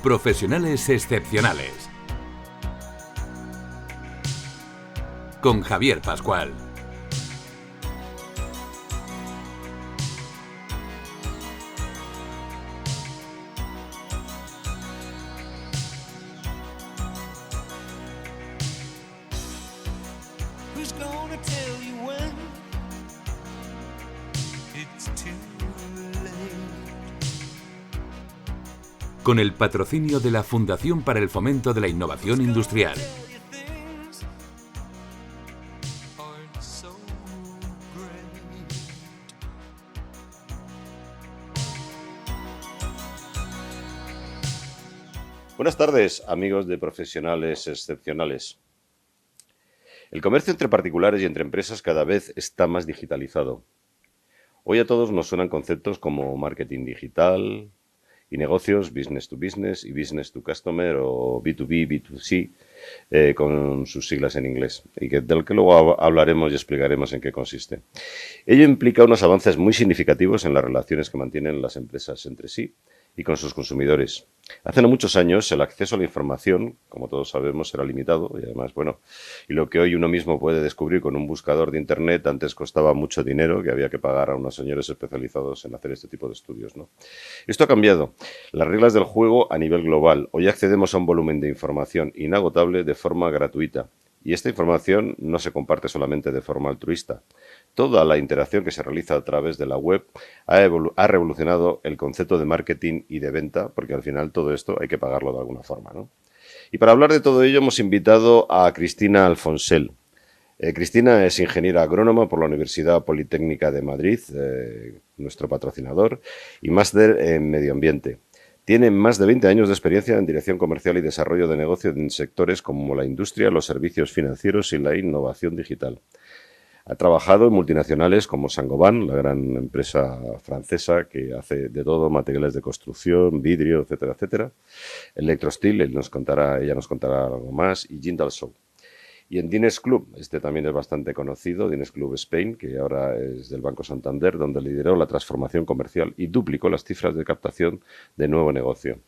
Profesionales excepcionales. Con Javier Pascual. Con el patrocinio de la Fundación para el Fomento de la Innovación Industrial. Buenas tardes, amigos de Profesionales Excepcionales. El comercio entre particulares y entre empresas cada vez está más digitalizado. Hoy a todos nos suenan conceptos como marketing digital y negocios, business to business y business to customer o B2B, B2C, con sus siglas en inglés, y del que luego hablaremos y explicaremos en qué consiste. Ello implica unos avances muy significativos en las relaciones que mantienen las empresas entre sí y con sus consumidores. Hace no muchos años el acceso a la información, como todos sabemos, era limitado y además, y lo que hoy uno mismo puede descubrir con un buscador de Internet antes costaba mucho dinero, que había que pagar a unos señores especializados en hacer este tipo de estudios, ¿no? Esto ha cambiado. Las reglas del juego a nivel global. Hoy accedemos a un volumen de información inagotable de forma gratuita. Y esta información no se comparte solamente de forma altruista. Toda la interacción que se realiza a través de la web ha revolucionado el concepto de marketing y de venta, porque al final todo esto hay que pagarlo de alguna forma, ¿no? Y para hablar de todo ello hemos invitado a Cristina Alfonsell. Cristina es ingeniera agrónoma por la Universidad Politécnica de Madrid, nuestro patrocinador, y máster en medio ambiente. Tiene más de 20 años de experiencia en dirección comercial y desarrollo de negocio en sectores como la industria, los servicios financieros y la innovación digital. Ha trabajado en multinacionales como Saint-Gobain, la gran empresa francesa que hace de todo, materiales de construcción, vidrio, etcétera, etcétera. Electrosteel, ella nos contará algo más, y Jindal Saw. Y en Diners Club, este también es bastante conocido, Diners Club Spain, que ahora es del Banco Santander, donde lideró la transformación comercial y duplicó las cifras de captación de nuevo negocio.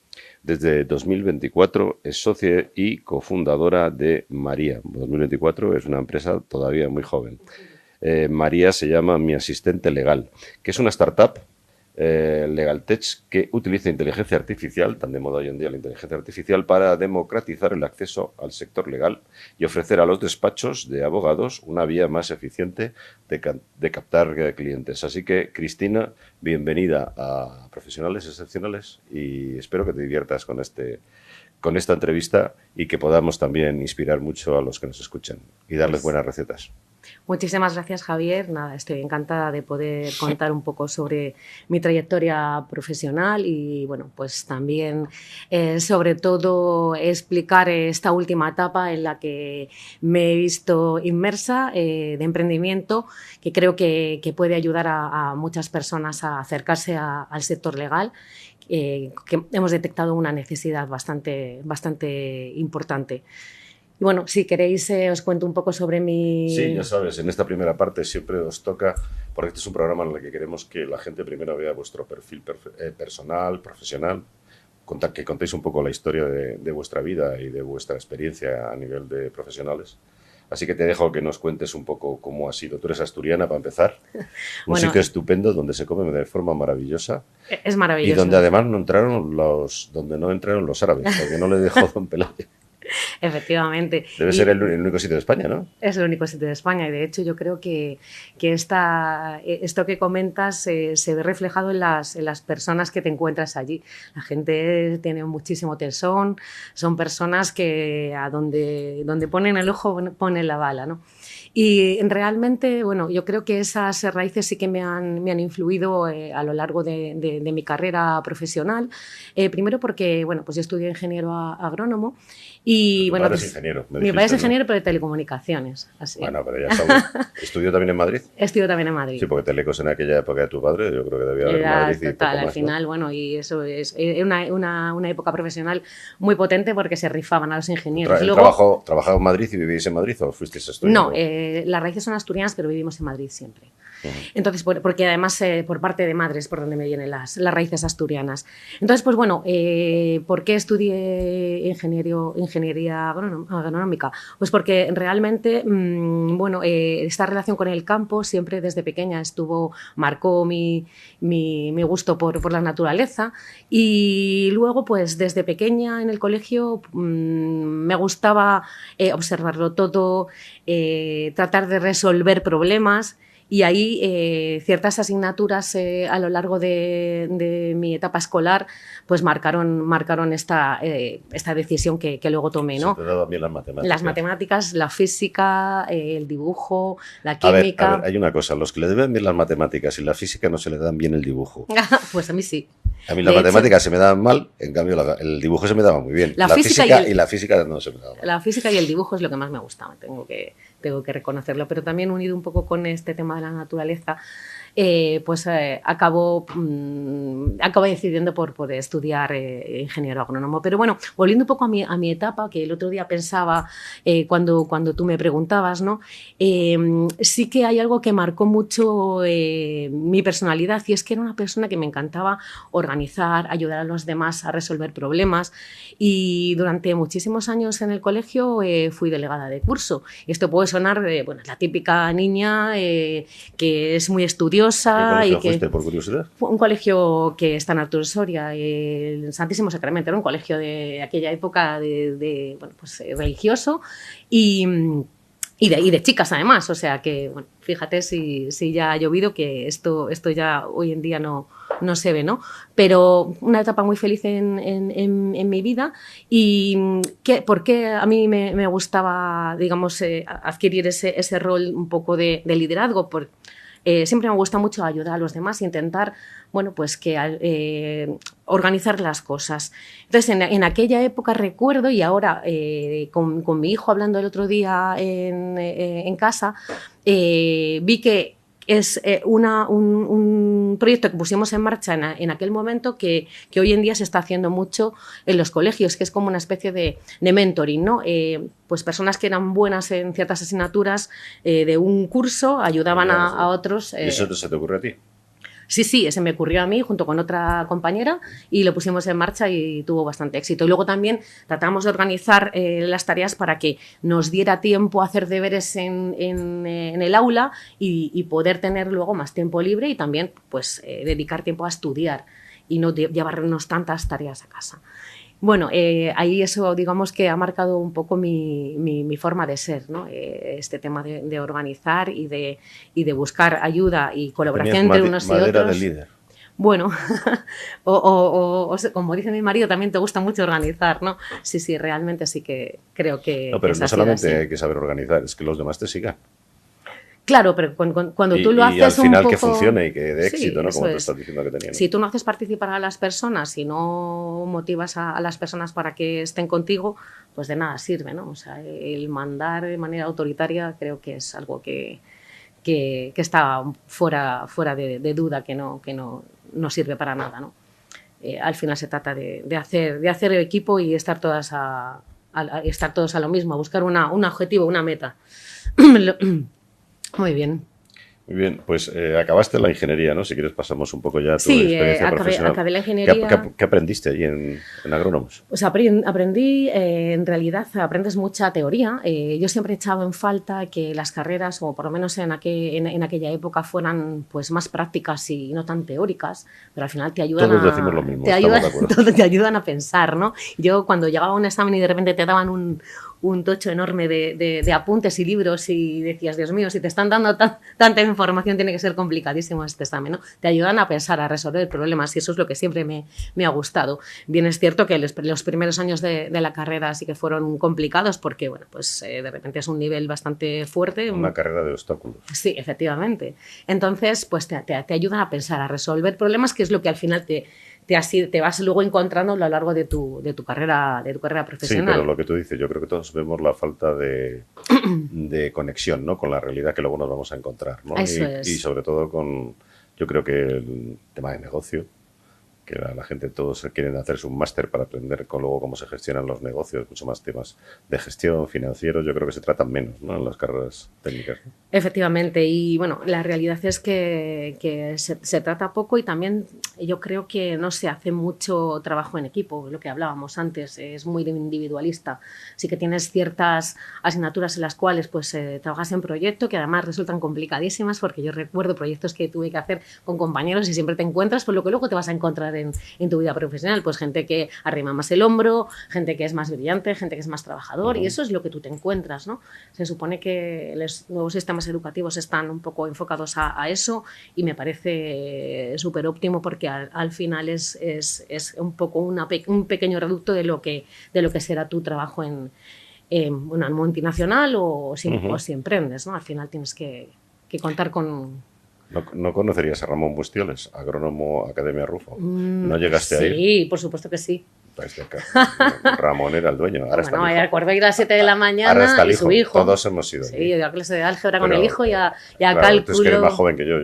Desde 2024 es socia y cofundadora de María. 2024 es una empresa todavía muy joven. María se llama Mi Asistente Legal, que es una startup LegalTech que utiliza inteligencia artificial, tan de moda hoy en día la inteligencia artificial, para democratizar el acceso al sector legal y ofrecer a los despachos de abogados una vía más eficiente de captar clientes. Así que, Cristina, bienvenida a Profesionales Excepcionales y espero que te diviertas con esta entrevista y que podamos también inspirar mucho a los que nos escuchan y darles buenas recetas. Muchísimas gracias, Javier. Nada, estoy encantada de poder contar un poco sobre mi trayectoria profesional y, pues también, sobre todo, explicar esta última etapa en la que me he visto inmersa de emprendimiento, que creo que puede ayudar a muchas personas a acercarse al sector legal. Que hemos detectado una necesidad bastante importante. Y bueno, si queréis os cuento un poco sobre mi... Sí, ya sabes, en esta primera parte siempre os toca, porque este es un programa en el que queremos que la gente primero vea vuestro perfil personal, profesional, que contéis un poco la historia de vuestra vida y de vuestra experiencia a nivel de profesionales. Así que te dejo que nos cuentes un poco cómo ha sido. Tú eres asturiana, para empezar. Un sitio estupendo donde se come de forma maravillosa. Es maravilloso. Y donde además no entraron los árabes, porque no le dejó Don Pelayo. Efectivamente. Debe ser el único sitio de España, ¿no? Es el único sitio de España y de hecho yo creo que esto que comentas se ve reflejado en las personas que te encuentras allí. La gente tiene muchísimo tesón, son personas que a donde ponen el ojo ponen la bala, ¿no? Y realmente, yo creo que esas raíces sí que me han influido a lo largo de mi carrera profesional. Primero porque, pues yo estudié ingeniero agrónomo Y, bueno, padre es ingeniero. Mi padre es ingeniero, pero de telecomunicaciones. Así. Bueno, pero ya está. ¿Estudió también en Madrid? Estudió también en Madrid. Sí, porque Telecos en aquella época de tu padre, yo creo que debía haber en Madrid. Total, y poco más, al final, ¿no? Bueno, y eso es una época profesional muy potente porque se rifaban a los ingenieros. Luego, ¿trabajaba en Madrid y vivís en Madrid o fuisteis a estudiar? No, las raíces son asturianas, pero vivimos en Madrid siempre. Entonces, porque además por parte de madre es por donde me vienen las raíces asturianas. Entonces, pues bueno, ¿por qué estudié ingeniería agronómica? Pues porque realmente, bueno, esta relación con el campo siempre desde pequeña marcó mi gusto por la naturaleza, y luego, pues desde pequeña en el colegio me gustaba observarlo todo, tratar de resolver problemas. Y ahí ciertas asignaturas a lo largo de mi etapa escolar pues marcaron esta decisión que luego tomé, ¿no? Se te daban bien las matemáticas. Las matemáticas, la física, el dibujo, la química. A ver, hay una cosa, los que le deben bien las matemáticas y la física no se le dan bien el dibujo. Pues a mí sí. A mí las matemáticas se me daban mal, en cambio el dibujo se me daba muy bien. La física y la física no se me daba mal. La física y el dibujo es lo que más me gustaba, tengo que reconocerlo, pero también unido un poco con este tema de la naturaleza, pues acabo decidiendo por estudiar ingeniero agrónomo. Pero bueno, volviendo un poco a mi etapa, que el otro día pensaba cuando tú me preguntabas, ¿no? Sí que hay algo que marcó mucho mi personalidad, y es que era una persona que me encantaba organizar, ayudar a los demás a resolver problemas, y durante muchísimos años en el colegio fui delegada de curso. Y esto puede sonar, bueno, la típica niña que es muy estudiosa. ¿Qué colegio fuiste, por curiosidad? Fue un colegio que está en Arturo Soria, el Santísimo Sacramento, era un colegio de aquella época bueno, pues, religioso y de chicas además, o sea que, bueno, fíjate si ya ha llovido, que esto ya hoy en día no se ve, ¿no? Pero una etapa muy feliz en mi vida. ¿Y por qué a mí me gustaba, digamos, adquirir ese rol un poco de liderazgo? Siempre me gusta mucho ayudar a los demás e intentar, bueno, pues organizar las cosas. Entonces, en aquella época recuerdo, y ahora con mi hijo hablando el otro día en casa, vi que es un proyecto que pusimos en marcha en aquel momento que hoy en día se está haciendo mucho en los colegios, que es como una especie de mentoring, ¿no? Pues personas que eran buenas en ciertas asignaturas de un curso ayudaban a otros. ¿Y eso se te ocurre a ti? Sí, ese me ocurrió a mí junto con otra compañera y lo pusimos en marcha y tuvo bastante éxito. Y luego también tratamos de organizar las tareas para que nos diera tiempo a hacer deberes en el aula y poder tener luego más tiempo libre y también pues dedicar tiempo a estudiar y no llevarnos tantas tareas a casa. Bueno, ahí eso digamos que ha marcado un poco mi forma de ser, ¿no? Este tema de organizar y de buscar ayuda y colaboración entre unos y otros. Madera de líder. Bueno, o como dice mi marido, también te gusta mucho organizar, ¿no? Sí, realmente sí que creo que... No, pero no solamente hay que saber organizar, es que los demás te sigan. Claro, pero cuando tú lo haces y al final un poco... que funcione y que dé éxito, sí, ¿no? Como te es. estás diciendo que tenían. Si tú no haces participar a las personas, si no motivas a las personas para que estén contigo, pues de nada sirve, ¿no? O sea, el mandar de manera autoritaria creo que es algo que está fuera de duda, que no sirve para nada, ¿no? Al final se trata de hacer equipo y estar todos a lo mismo, a buscar un objetivo, una meta. Muy bien. Muy bien, pues acabaste la ingeniería, ¿no? Si quieres pasamos un poco ya a tu experiencia profesional. Acabé la ingeniería. ¿Qué aprendiste allí en agrónomos? Pues aprendí, en realidad aprendes mucha teoría. Yo siempre he echado en falta que las carreras, o por lo menos en aquella época, fueran pues más prácticas y no tan teóricas, pero al final te ayudan Todos decimos lo mismo, estamos de acuerdo. te ayudan a pensar, ¿no? Yo cuando llegaba a un examen y de repente te daban un tocho enorme de apuntes y libros y decías, Dios mío, si te están dando tanta información tiene que ser complicadísimo este examen, ¿no? Te ayudan a pensar, a resolver problemas y eso es lo que siempre me ha gustado. Bien es cierto que los primeros años de la carrera sí que fueron complicados porque, bueno, pues de repente es un nivel bastante fuerte. Una carrera de obstáculos. Sí, efectivamente. Entonces, pues te ayudan a pensar, a resolver problemas, que es lo que al final te te vas luego encontrando a lo largo de tu carrera profesional. Sí, pero lo que tú dices, yo creo que todos vemos la falta de conexión, ¿no? Con la realidad que luego nos vamos a encontrar, ¿no? Eso es. Y sobre todo yo creo que el tema de negocio, que la gente todos quieren hacerse un máster para aprender luego cómo se gestionan los negocios, mucho más temas de gestión, financieros, yo creo que se tratan menos, ¿no? En las carreras técnicas, ¿no? Efectivamente, y bueno, la realidad es que se trata poco y también yo creo que no se hace mucho trabajo en equipo, lo que hablábamos antes, es muy individualista. Sí que tienes ciertas asignaturas en las cuales pues trabajas en proyecto que además resultan complicadísimas, porque yo recuerdo proyectos que tuve que hacer con compañeros y siempre te encuentras por lo que luego te vas a encontrar en tu vida profesional, pues gente que arrima más el hombro, gente que es más brillante, gente que es más trabajador, y eso es lo que tú te encuentras, ¿no? Se supone que los nuevos sistemas educativos están un poco enfocados a eso, y me parece súper óptimo, porque al final es un poco un pequeño reducto de lo que será tu trabajo en una multinacional o si emprendes, ¿no? Al final tienes que contar con... ¿No conocerías a Ramón Bustioles, agrónomo Academia Rufo? ¿No llegaste a ir? Sí, por supuesto que sí. Ramón era el dueño. Ahora está el hijo. Me acuerdo ir a las 7 de la mañana Ahora está el y hijo. su hijo. Todos hemos ido. Sí, yo a clase de álgebra con Pero, el hijo y a claro, cálculo. Tú es que eres más joven que yo.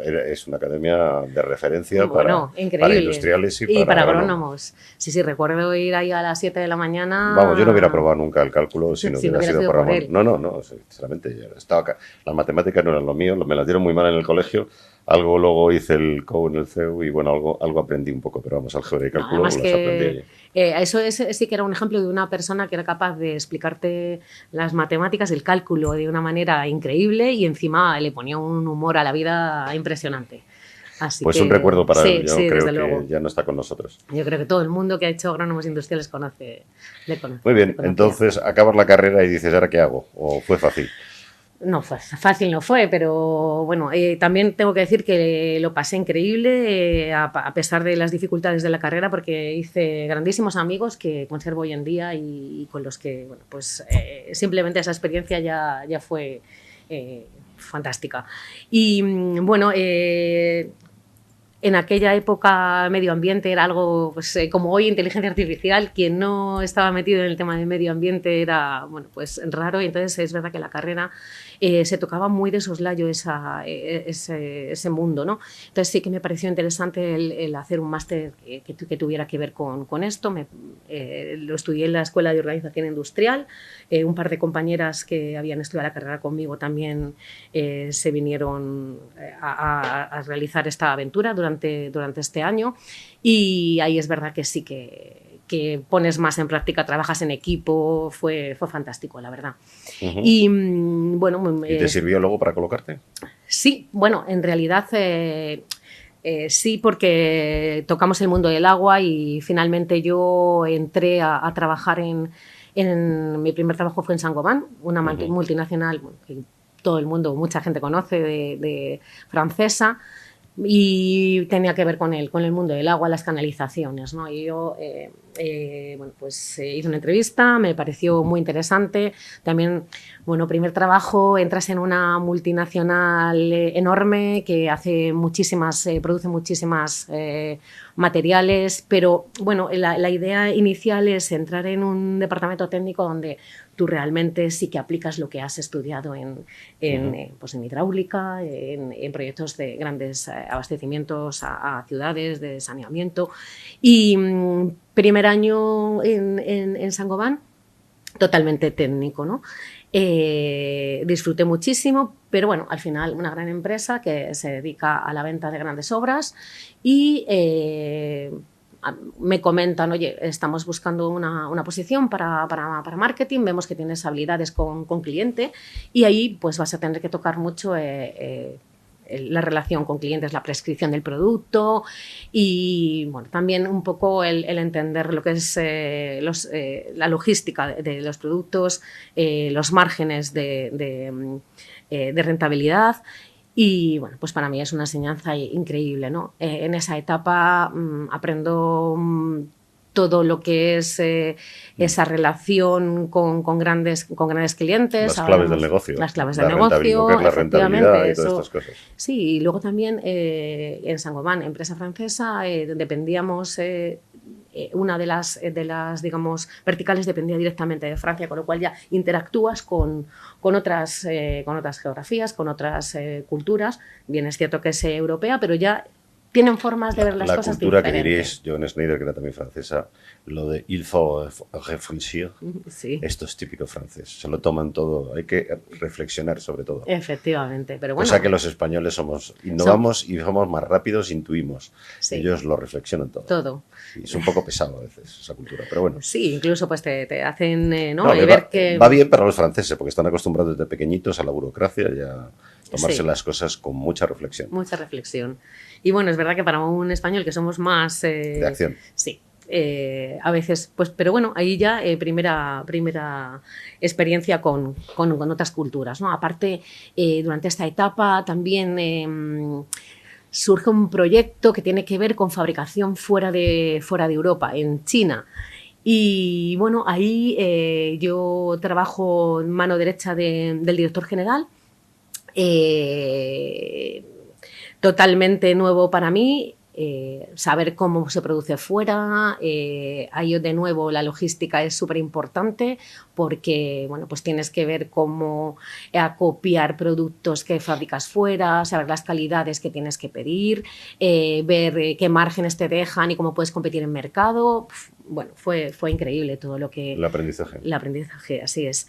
Es una academia de referencia para industriales y para agrónomos. Sí, recuerdo ir ahí a las 7 de la mañana. Vamos, yo no hubiera probado nunca el cálculo si no hubiera sido por Ramón. Él. No, sinceramente. Las matemáticas no eran lo mío, me las dieron muy mal en el colegio. Algo luego hice el COU en el CEU y bueno, algo aprendí un poco, pero vamos, álgebra y cálculo los aprendí allí. Eso sí que era un ejemplo de una persona que era capaz de explicarte las matemáticas, el cálculo de una manera increíble, y encima le ponía un humor a la vida impresionante. Así pues que, un recuerdo para él, yo creo que luego. Ya no está con nosotros. Yo creo que todo el mundo que ha hecho agrónomos industriales le conoce. Muy bien, entonces acabas la carrera y dices, ¿ahora qué hago? ¿O fue fácil? No, fácil no fue, pero bueno, también tengo que decir que lo pasé increíble a pesar de las dificultades de la carrera, porque hice grandísimos amigos que conservo hoy en día y con los que, bueno, pues simplemente esa experiencia ya fue fantástica. Y bueno, en aquella época medio ambiente era algo, pues, como hoy inteligencia artificial. Quien no estaba metido en el tema de medio ambiente era, bueno, pues raro, y entonces es verdad que la carrera se tocaba muy de soslayo ese mundo, ¿no? Entonces sí que me pareció interesante el hacer un máster que tuviera que ver con esto. Lo estudié en la Escuela de Organización Industrial. Un par de compañeras que habían estudiado la carrera conmigo también se vinieron a realizar esta aventura durante este año, y ahí es verdad que sí que pones más en práctica, trabajas en equipo, fue fantástico, la verdad. Y bueno... ¿Y te sirvió luego para colocarte? Sí, bueno, en realidad sí, porque tocamos el mundo del agua y finalmente yo entré a trabajar mi primer trabajo fue en Saint-Gobain, una multinacional que todo el mundo, mucha gente conoce, de francesa, y tenía que ver con el mundo del agua, las canalizaciones, ¿no? Y yo bueno, pues hice una entrevista, me pareció muy interesante. También, bueno, primer trabajo, entras en una multinacional enorme que produce muchísimas materiales, pero bueno, la idea inicial es entrar en un departamento técnico donde tú realmente sí que aplicas lo que has estudiado en hidráulica, en proyectos de grandes abastecimientos a ciudades, de saneamiento. Y primer año en Saint-Gobain, totalmente técnico, ¿no? Disfruté muchísimo, pero bueno, al final una gran empresa que se dedica a la venta de grandes obras, y me comentan, oye, estamos buscando una posición para marketing, vemos que tienes habilidades con cliente, y ahí pues vas a tener que tocar mucho la relación con clientes, la prescripción del producto, y bueno, también un poco el entender lo que es la logística de los productos, los márgenes de rentabilidad. Y bueno, pues para mí es una enseñanza increíble, ¿no? En esa etapa aprendo todo lo que es esa relación con grandes clientes. Las claves del negocio. Las claves del negocio, la rentabilidad y todas estas cosas. Sí, y luego también en Saint-Gobain, empresa francesa, dependíamos... una de las digamos, verticales dependía directamente de Francia, con lo cual ya interactúas con otras geografías, con otras culturas. Bien, es cierto que es europea, pero ya tienen formas de ver las cosas diferentes. La cultura que diréis, John Schneider, que era también francesa, lo de il faut réfléchir, sí. Esto es típico francés, se lo toman todo, hay que reflexionar sobre todo. Efectivamente, pero bueno. O sea que los españoles innovamos y somos más rápidos, intuimos. Sí. Ellos lo reflexionan todo. Todo. Sí, es un poco pesado a veces esa cultura, pero bueno. Sí, incluso pues te hacen va bien para los franceses, porque están acostumbrados desde pequeñitos a la burocracia y a tomarse las cosas con mucha reflexión. Mucha reflexión. Y bueno, es verdad que para un español que somos más... de acción. Sí. A veces, pues, pero bueno, ahí ya primera experiencia con otras culturas, ¿no? Aparte, durante esta etapa también surge un proyecto que tiene que ver con fabricación fuera de Europa, en China. Y bueno, ahí yo trabajo en mano derecha del director general. Totalmente nuevo para mí, saber cómo se produce fuera. Ahí de nuevo la logística es súper importante porque bueno, pues tienes que ver cómo acopiar productos que fabricas fuera, saber las calidades que tienes que pedir, ver qué márgenes te dejan y cómo puedes competir en mercado. Bueno, fue increíble todo lo que... El aprendizaje. El aprendizaje, así es.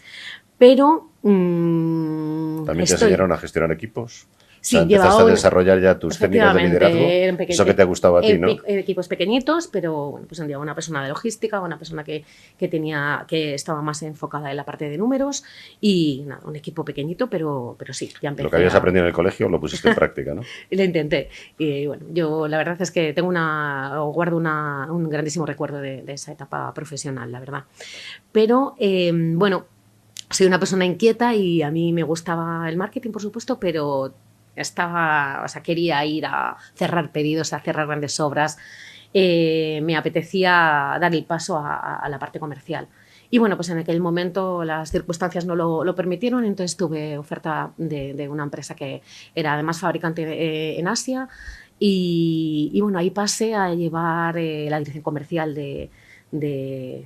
Pero... ¿También te enseñaron a gestionar equipos? Sí, o sea, empezaste a desarrollar ya tus técnicas de liderazgo. Eso que te gustaba a ti, ¿no? Equipos pequeñitos, pero bueno, pues una persona de logística, una persona que estaba más enfocada en la parte de números y nada, un equipo pequeñito, pero sí, ya empecé. Lo que habías aprendido en el colegio lo pusiste en práctica, ¿no? Lo intenté. Y bueno, yo la verdad es que guardo un grandísimo recuerdo de esa etapa profesional, la verdad. Pero bueno, soy una persona inquieta y a mí me gustaba el marketing, por supuesto, pero quería ir a cerrar pedidos, a cerrar grandes obras. Me apetecía dar el paso a la parte comercial. Y bueno, pues en aquel momento las circunstancias no lo permitieron, entonces tuve oferta de una empresa que era además fabricante en Asia y bueno, ahí pasé a llevar la dirección comercial de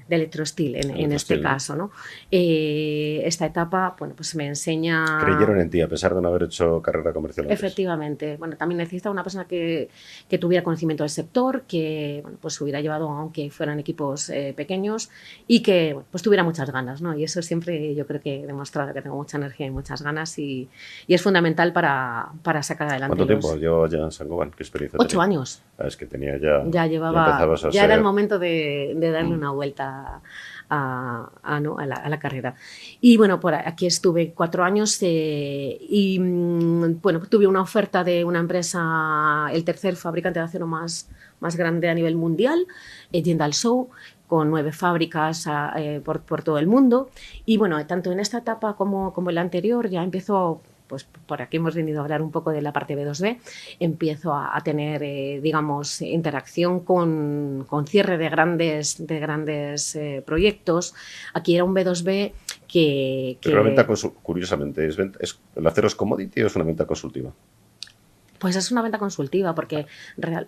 Electrosteel en este caso, ¿no? Esta etapa, bueno, pues me enseña... Creyeron en ti, a pesar de no haber hecho carrera comercial antes. Efectivamente. Bueno, también necesitaba una persona que tuviera conocimiento del sector, que bueno, pues hubiera llevado, aunque fueran equipos pequeños, y que bueno, pues tuviera muchas ganas, ¿no? Y eso siempre yo creo que he demostrado que tengo mucha energía y muchas ganas y es fundamental para sacar adelante. ¿Cuánto tiempo llevaba ya en Saint-Gobain? ¿Qué experiencia 8 años. Es que tenía ya... Ya llevaba... Ya era el momento de darle una vuelta a la carrera. Y bueno, por aquí estuve 4 años y bueno, tuve una oferta de una empresa, el tercer fabricante de acero más grande a nivel mundial, Jindal Saw, con 9 fábricas por todo el mundo. Y bueno, tanto en esta etapa como en la anterior ya empezó... Pues por aquí hemos venido a hablar un poco de la parte B2B, empiezo a tener, digamos, interacción con cierre de grandes proyectos. Aquí era un B2B que... Pero la venta, curiosamente, ¿el acero es commodity o es una venta consultiva? Pues es una venta consultiva porque...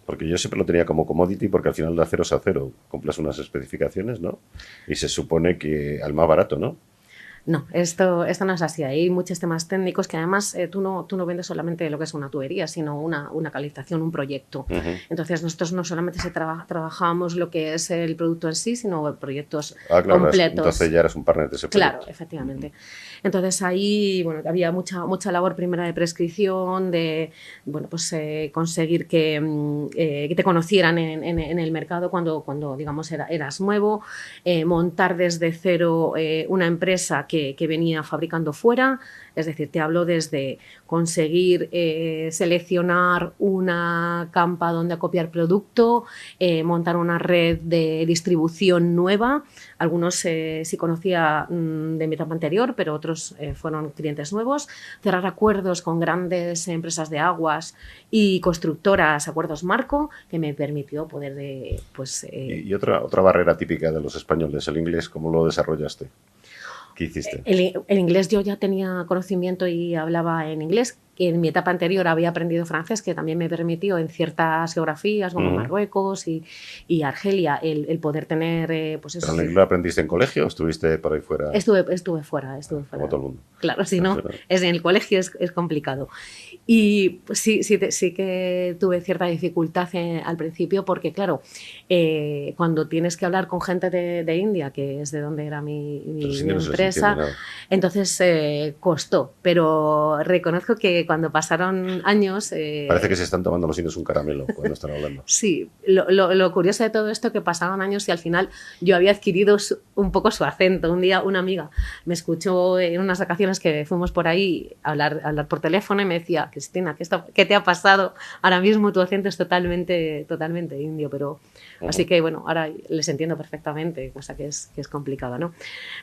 Porque yo siempre lo tenía como commodity porque al final el acero es acero, cumples unas especificaciones, ¿no? Y se supone que al más barato, ¿no? No, esto no es así. Hay muchos temas técnicos que además tú no vendes solamente lo que es una tubería, sino una calificación, un proyecto. Entonces nosotros no solamente trabajamos lo que es el producto en sí, sino proyectos completos. Entonces ya eres un partner de ese proyecto. Claro, efectivamente. Entonces ahí bueno, había mucha labor primera de prescripción, de bueno, pues, conseguir que te conocieran en el mercado cuando digamos eras nuevo, montar desde cero una empresa que venía fabricando fuera, es decir, te hablo desde conseguir seleccionar una campa donde acopiar producto, montar una red de distribución nueva. Algunos sí conocía de mi etapa anterior, pero otros fueron clientes nuevos. Cerrar acuerdos con grandes empresas de aguas y constructoras, acuerdos marco, que me permitió poder... Y otra barrera típica de los españoles, el inglés, ¿cómo lo desarrollaste? ¿Qué hiciste? El inglés yo ya tenía conocimiento y hablaba en inglés. En mi etapa anterior había aprendido francés, que también me permitió en ciertas geografías como Marruecos y Argelia el poder tener... pues eso. ¿Pero el inglés lo aprendiste en colegio o estuviste por ahí fuera? Estuve fuera. Como todo el mundo. Claro, si no, en el colegio es complicado. Y pues, sí que tuve cierta dificultad al principio porque, claro, cuando tienes que hablar con gente de India, que es de donde era mi empresa, entonces costó. Pero reconozco que cuando pasaron años... Parece que se están tomando los indios un caramelo cuando están hablando. Sí, lo curioso de todo esto es que pasaron años y al final yo había adquirido un poco su acento. Un día una amiga me escuchó en unas vacaciones que fuimos por ahí a hablar por teléfono y me decía: Cristina, ¿qué te ha pasado? Ahora mismo tu acento es totalmente indio, pero... Así que, bueno, ahora les entiendo perfectamente, cosa que es complicado, ¿no?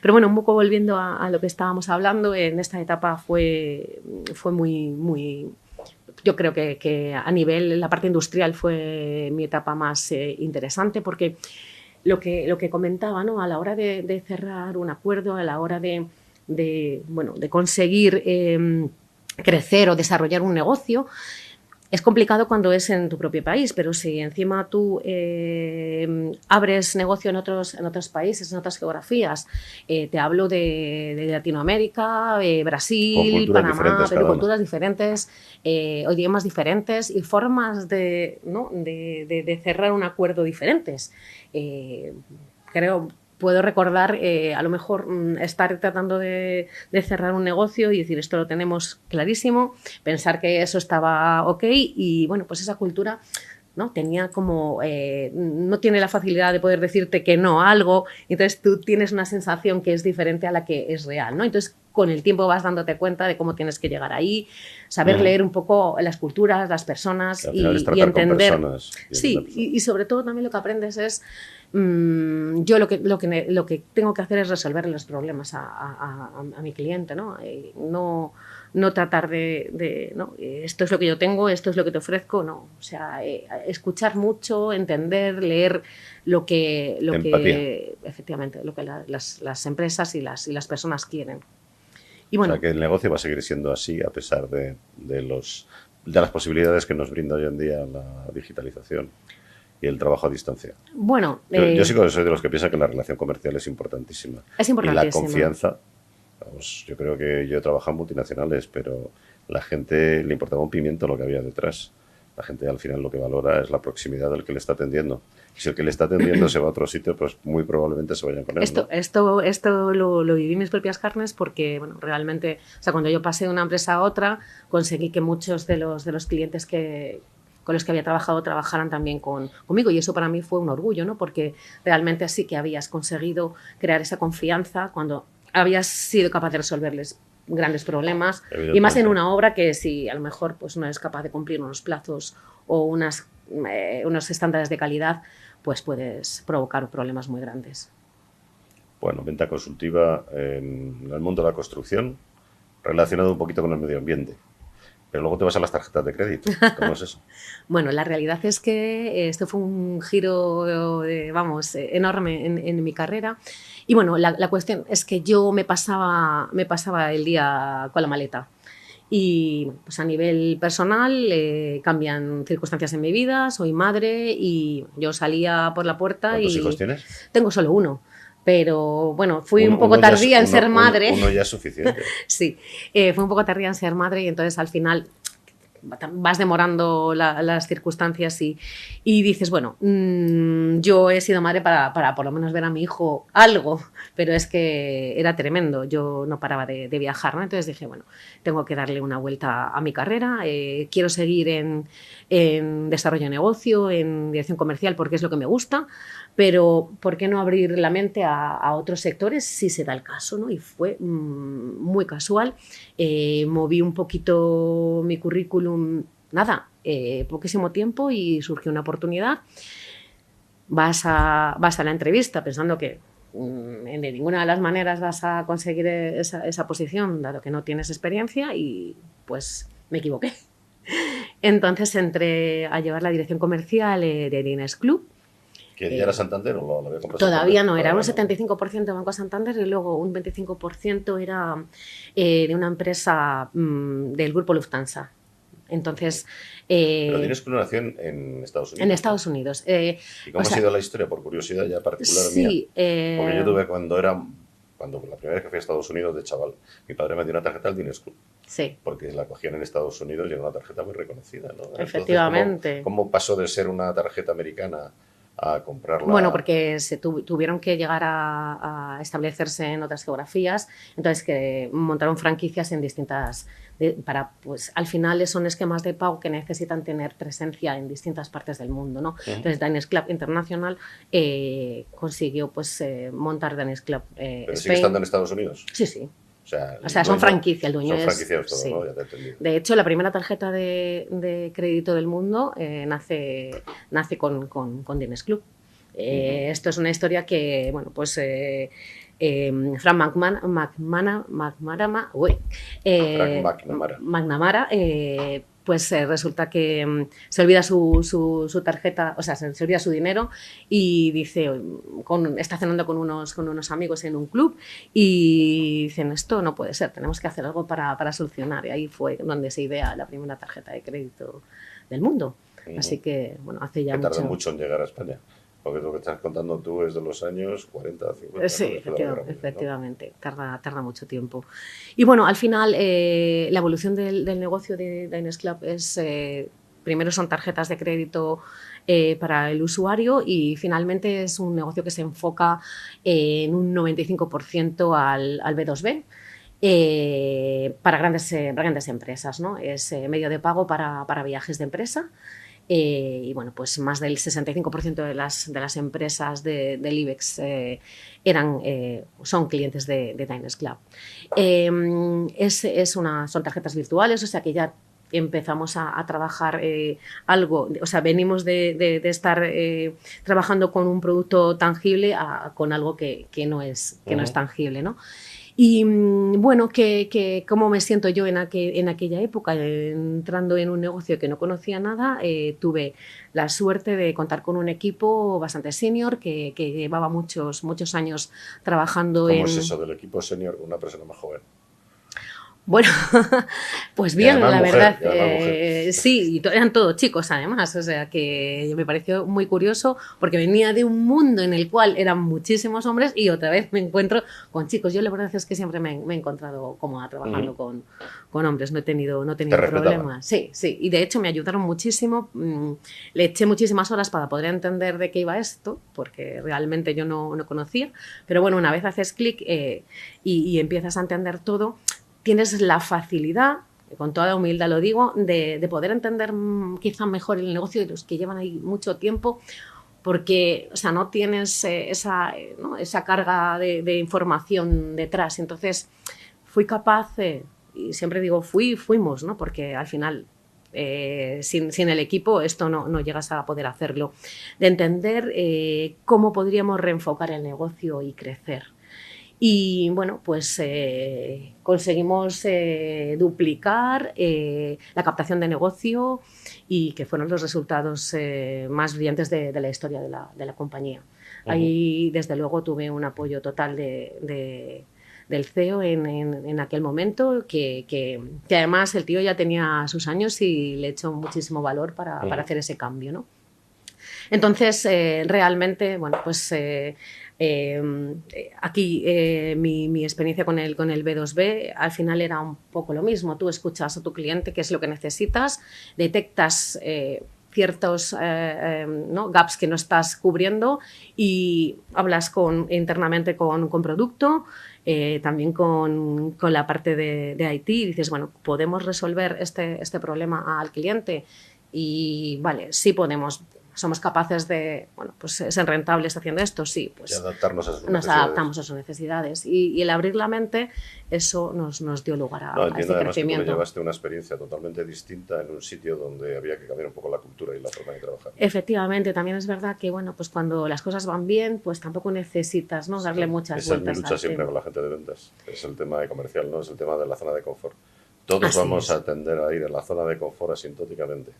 Pero bueno, un poco volviendo a lo que estábamos hablando, en esta etapa fue muy... Yo creo que a nivel, la parte industrial fue mi etapa más interesante porque lo que comentaba, ¿no? A la hora de cerrar un acuerdo, a la hora de conseguir crecer o desarrollar un negocio, es complicado cuando es en tu propio país, pero si encima tú abres negocio en otros países, en otras geografías, te hablo de Latinoamérica, Brasil, Panamá, pero culturas diferentes, o idiomas diferentes y formas de cerrar un acuerdo diferentes. Puedo recordar, a lo mejor, estar tratando de cerrar un negocio y decir, esto lo tenemos clarísimo, pensar que eso estaba ok y, bueno, pues esa cultura, ¿no? Tenía como, no tiene la facilidad de poder decirte que no a algo, entonces tú tienes una sensación que es diferente a la que es real, ¿no? Entonces, con el tiempo vas dándote cuenta de cómo tienes que llegar ahí, saber leer un poco las culturas, las personas y entender. Sí, y sobre todo también lo que aprendes es... yo lo que tengo que hacer es resolver los problemas a mi cliente, ¿no? No tratar de ¿no? Esto es lo que yo tengo, esto es lo que te ofrezco, no. O sea, escuchar mucho, entender, leer lo que efectivamente, lo que las empresas y las personas quieren. Y bueno, o sea, que el negocio va a seguir siendo así a pesar de las posibilidades que nos brinda hoy en día la digitalización y el trabajo a distancia. Bueno, yo sí que soy de los que piensan que la relación comercial es importantísima. Es importantísima. Y la confianza, vamos, yo creo que yo he trabajado en multinacionales, pero la gente le importaba un pimiento lo que había detrás. La gente al final lo que valora es la proximidad del que le está atendiendo. Y si el que le está atendiendo se va a otro sitio, pues muy probablemente se vayan con él, ¿no? Esto lo viví en mis propias carnes porque, bueno, realmente, o sea, cuando yo pasé de una empresa a otra, conseguí que muchos de los clientes con los que había trabajado trabajaran también conmigo y eso para mí fue un orgullo, ¿no? Porque realmente sí que habías conseguido crear esa confianza cuando habías sido capaz de resolverles grandes problemas y más en una obra que si a lo mejor pues no eres capaz de cumplir unos plazos o unos estándares de calidad, pues puedes provocar problemas muy grandes. Bueno, venta consultiva en el mundo de la construcción, relacionado un poquito con el medio ambiente. Pero luego te vas a las tarjetas de crédito. ¿Cómo es eso? Bueno, la realidad es que esto fue un giro, enorme en mi carrera. Y bueno, la cuestión es que yo me pasaba el día con la maleta. Y pues a nivel personal cambian circunstancias en mi vida, soy madre y yo salía por la puerta. ¿Cuántos hijos tienes? Tengo solo uno. Pero bueno, fui un poco tardía en ser madre. Uno ya es suficiente. Sí, fui un poco tardía en ser madre y entonces al final vas demorando las circunstancias y dices, bueno, yo he sido madre para por lo menos ver a mi hijo algo, pero es que era tremendo, yo no paraba de viajar, ¿no? Entonces dije, bueno, tengo que darle una vuelta a mi carrera, quiero seguir en desarrollo de negocio, en dirección comercial porque es lo que me gusta, pero ¿por qué no abrir la mente a otros sectores si se da el caso, ¿no? Y fue muy casual. Moví un poquito mi currículum, nada, poquísimo tiempo y surgió una oportunidad. Vas a la entrevista pensando que de ninguna de las maneras vas a conseguir esa posición, dado que no tienes experiencia, y pues me equivoqué. Entonces entré a llevar la dirección comercial de Diners Club. ¿Que ya era Santander o lo había comprado? Todavía Santander? no, era un 75% Banco Santander y luego un 25% era de una empresa del grupo Lufthansa. Entonces... Pero Diners Club nació en Estados Unidos. En Estados Unidos. ¿Y cómo ha sido la historia? Por curiosidad ya particular mía. Porque yo tuve cuando la primera vez que fui a Estados Unidos de chaval, mi padre me dio una tarjeta al Diners Club. Sí. Porque la cogían en Estados Unidos y era una tarjeta muy reconocida, ¿no? Entonces, efectivamente. ¿cómo pasó de ser una tarjeta americana a comprarla? Bueno, porque tuvieron que llegar a establecerse en otras geografías, entonces que montaron franquicias en distintas... pues al final son esquemas de pago que necesitan tener presencia en distintas partes del mundo, ¿no? Entonces Diners Club International consiguió pues montar Diners Club ¿Pero Spain. sigue estando en Estados Unidos? Sí, sí. O sea, son franquicia, el dueño son es... franquiciados todos, sí. ¿no? Ya te he entendido. De hecho, la primera tarjeta de crédito del mundo nace con Diners Club. Esto es una historia que, bueno, pues Frank McNamara, pues resulta que se olvida su tarjeta, o sea, se olvida su dinero y dice, está cenando con unos amigos en un club y dicen, esto no puede ser, tenemos que hacer algo para solucionar. Y ahí fue donde se idea la primera tarjeta de crédito del mundo. Así que, bueno, hace ya tardó mucho en llegar a España. Porque lo que estás contando tú es de los años 40, 50. Sí, efectivamente, ¿no? Tarda mucho tiempo. Y bueno, al final la evolución del negocio de Diners Club es, primero son tarjetas de crédito para el usuario y finalmente es un negocio que se enfoca en un 95% al B2B. Para grandes empresas, ¿no? Es medio de pago para viajes de empresa. Y bueno, pues más del 65% de las empresas del IBEX son clientes de Diners Club. Son tarjetas virtuales, o sea que ya empezamos a trabajar algo, o sea, venimos de estar trabajando con un producto tangible con algo que no es tangible, ¿no? Y bueno, ¿cómo me siento yo en aquella época? Entrando en un negocio que no conocía nada, tuve la suerte de contar con un equipo bastante senior que llevaba muchos años trabajando ¿Cómo es eso del equipo senior con una persona más joven? Bueno, pues bien, la verdad, sí, y eran todos chicos además, o sea que me pareció muy curioso porque venía de un mundo en el cual eran muchísimos hombres y otra vez me encuentro con chicos. Yo la verdad es que siempre me he encontrado cómoda trabajando con hombres, no he tenido problemas. Sí, y de hecho me ayudaron muchísimo, le eché muchísimas horas para poder entender de qué iba esto, porque realmente yo no conocía, pero bueno, una vez haces clic y empiezas a entender todo, tienes la facilidad, con toda humildad lo digo, de poder entender quizá mejor el negocio de los que llevan ahí mucho tiempo, porque o sea, no tienes esa carga de información detrás. Entonces fui capaz, y siempre digo fuimos, ¿no? Porque al final sin el equipo esto no llegas a poder hacerlo, de entender cómo podríamos reenfocar el negocio y crecer. Y bueno, pues conseguimos duplicar la captación de negocio y que fueron los resultados más brillantes de la historia de la compañía. Ahí, desde luego, tuve un apoyo total del CEO en aquel momento, que además el tío ya tenía sus años y le echó muchísimo valor para hacer ese cambio, ¿no? Entonces, realmente, bueno, pues... aquí mi experiencia con el B2B al final era un poco lo mismo. Tú escuchas a tu cliente qué es lo que necesitas, detectas ciertos gaps que no estás cubriendo y hablas internamente con producto, también con la parte de IT y dices, bueno, ¿podemos resolver este problema al cliente? Y vale, sí podemos. somos capaces de, bueno, pues ser rentables haciendo esto, sí, pues y adaptarnos a sus nos necesidades. adaptamos a sus necesidades. Y el abrir la mente, eso nos dio lugar a Entiendo este además que tú crecimiento. le llevaste una experiencia totalmente distinta en un sitio donde había que cambiar un poco la cultura y la forma de trabajar. Efectivamente, también es verdad que, bueno, pues cuando las cosas van bien, pues tampoco necesitas, ¿no?, darle muchas vueltas. Esa es mi lucha siempre con la gente de ventas. Es el tema de comercial, ¿no? Es el tema de la zona de confort. Todos Así vamos es. a tender a ir a la zona de confort asintóticamente.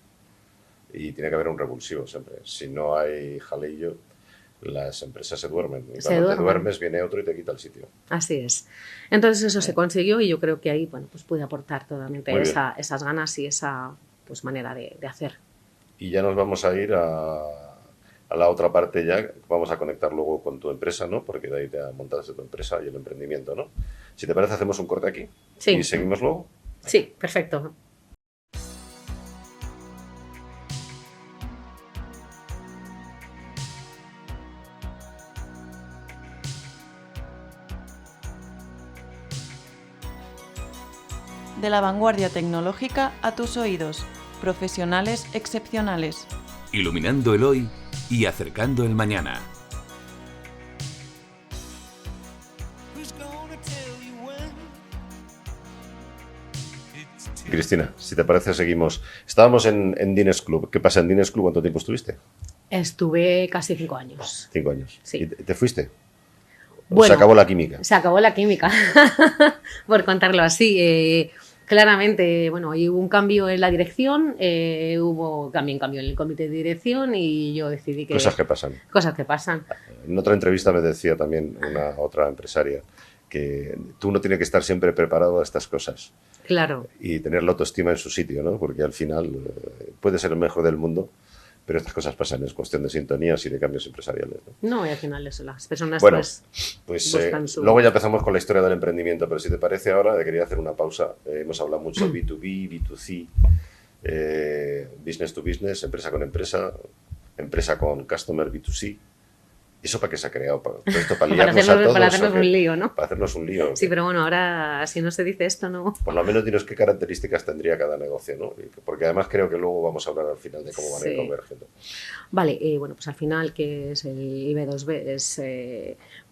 Y tiene que haber un revulsivo siempre. Si no hay jaleillo, las empresas se duermen. Y cuando te duermes viene otro y te quita el sitio. Así es. Entonces eso se consiguió y yo creo que ahí, bueno, pues pude aportar totalmente esas ganas y esa, pues, manera de hacer. Y ya nos vamos a ir a la otra parte ya. Vamos a conectar luego con tu empresa, ¿no? Porque de ahí te montaste tu empresa y el emprendimiento, ¿no? Si te parece, hacemos un corte aquí. Sí. Y seguimos luego. Sí, perfecto. De la vanguardia tecnológica a tus oídos. Profesionales excepcionales. Iluminando el hoy y acercando el mañana. Cristina, si te parece, seguimos. Estábamos en Diners Club. ¿Qué pasa en Diners Club? ¿Cuánto tiempo estuviste? Estuve casi 5 años. 5 años. Sí. ¿Y te fuiste? Bueno, se acabó la química. Se acabó la química, por contarlo así. Claramente, bueno, hubo un cambio en la dirección, hubo también cambio en el comité de dirección y yo decidí que... Cosas que pasan. Cosas que pasan. En otra entrevista me decía también una otra empresaria que tú no tienes que estar siempre preparado a estas cosas. Claro. Y tener la autoestima en su sitio, ¿no? Porque al final puede ser el mejor del mundo, pero estas cosas pasan, es cuestión de sintonías y de cambios empresariales, ¿no? No, y al final eso, las personas bueno, pues luego ya empezamos con la historia del emprendimiento, pero si te parece ahora, quería hacer una pausa. Hemos hablado mucho de B2B, B2C, business to business, empresa con empresa con customer B2C. ¿Eso para qué se ha creado? ¿Para liarnos a todos? Para hacernos un lío, ¿no? Para hacernos un lío. Sí, pero bueno, ahora si no se dice esto, ¿no? Por lo menos dinos qué características tendría cada negocio, ¿no? Porque además creo que luego vamos a hablar al final de cómo van a ir convergiendo. Vale, bueno, pues al final, que es el B2B, es...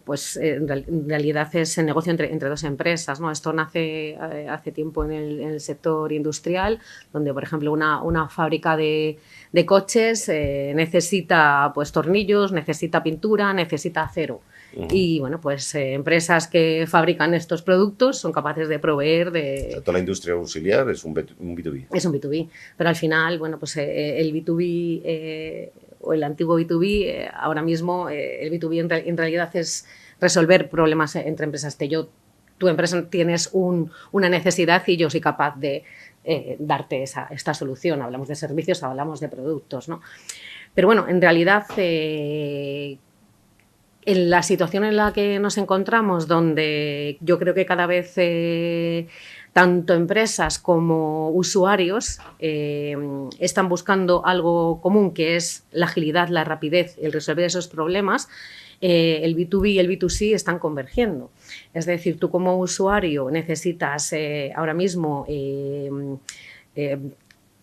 pues en realidad es el negocio entre dos empresas, ¿no? Esto nace hace tiempo en el sector industrial, donde, por ejemplo, una fábrica de coches necesita, pues, tornillos, necesita pintura, necesita acero. Y bueno, pues empresas que fabrican estos productos son capaces de proveer de... O sea, toda la industria auxiliar es un B2B. Es un B2B, pero al final, bueno, pues el B2B o el antiguo B2B, ahora mismo el B2B en realidad es resolver problemas entre empresas. Tu empresa tienes una necesidad y yo soy capaz de darte esta solución. Hablamos de servicios, hablamos de productos, ¿no? Pero bueno, en realidad... en la situación en la que nos encontramos, donde yo creo que cada vez tanto empresas como usuarios están buscando algo común, que es la agilidad, la rapidez, el resolver esos problemas, el B2B y el B2C están convergiendo. Es decir, tú como usuario necesitas ahora mismo...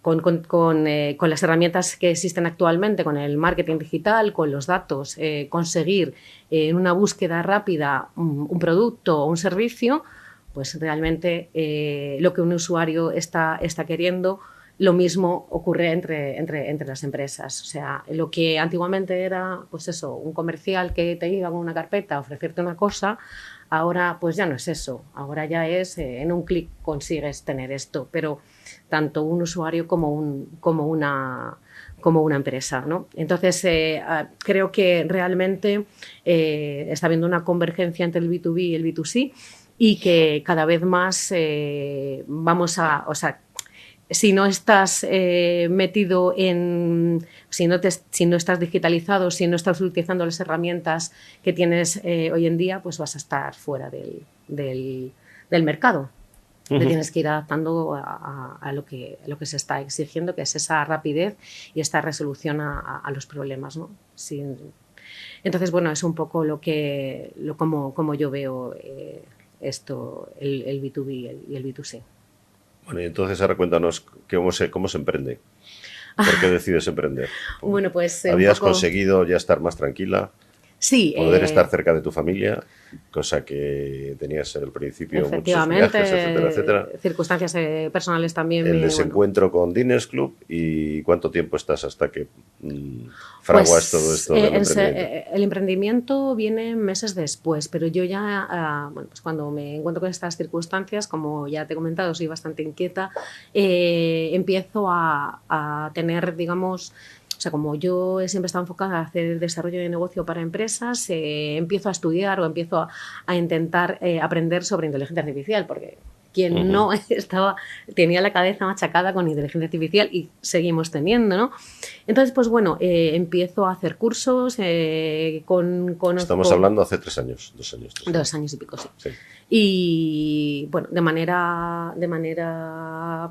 con las herramientas que existen actualmente, con el marketing digital, con los datos, conseguir en una búsqueda rápida un producto o un servicio, pues realmente lo que un usuario está queriendo, lo mismo ocurre entre las empresas. O sea, lo que antiguamente era, pues eso, un comercial que te iba con una carpeta a ofrecerte una cosa, ahora pues ya no es eso. Ahora ya es, en un clic consigues tener esto, pero tanto un usuario como una empresa, ¿no? Entonces, creo que realmente está habiendo una convergencia entre el B2B y el B2C y que cada vez más vamos a... O sea, si no estás metido en... Si no estás digitalizado, si no estás utilizando las herramientas que tienes hoy en día, pues vas a estar fuera del mercado. Te tienes que ir adaptando a lo que se está exigiendo, que es esa rapidez y esta resolución a los problemas, ¿no? Entonces, bueno, es un poco como yo veo esto, el B2B y el B2C. Bueno, y entonces ahora cuéntanos cómo se emprende. ¿Por qué decides emprender? Bueno, pues ¿Habías conseguido ya estar más tranquila? Sí. Poder estar cerca de tu familia, cosa que tenías en el principio muchos viajes, etcétera, etcétera. Circunstancias personales también. El desencuentro con Diners Club. ¿Y cuánto tiempo estás hasta que fraguas pues, todo esto del emprendimiento? El emprendimiento viene meses después, pero yo ya, bueno, pues cuando me encuentro con estas circunstancias, como ya te he comentado, soy bastante inquieta, empiezo a tener, digamos, o sea, como yo siempre he estado enfocada a hacer desarrollo de negocio para empresas, empiezo a estudiar o empiezo a intentar aprender sobre inteligencia artificial, porque quien no tenía la cabeza machacada con inteligencia artificial y seguimos teniendo, ¿no? Entonces, pues bueno, empiezo a hacer cursos. Estamos hablando hace 3 años, 2 años. 2 años y pico, sí. Y bueno, de manera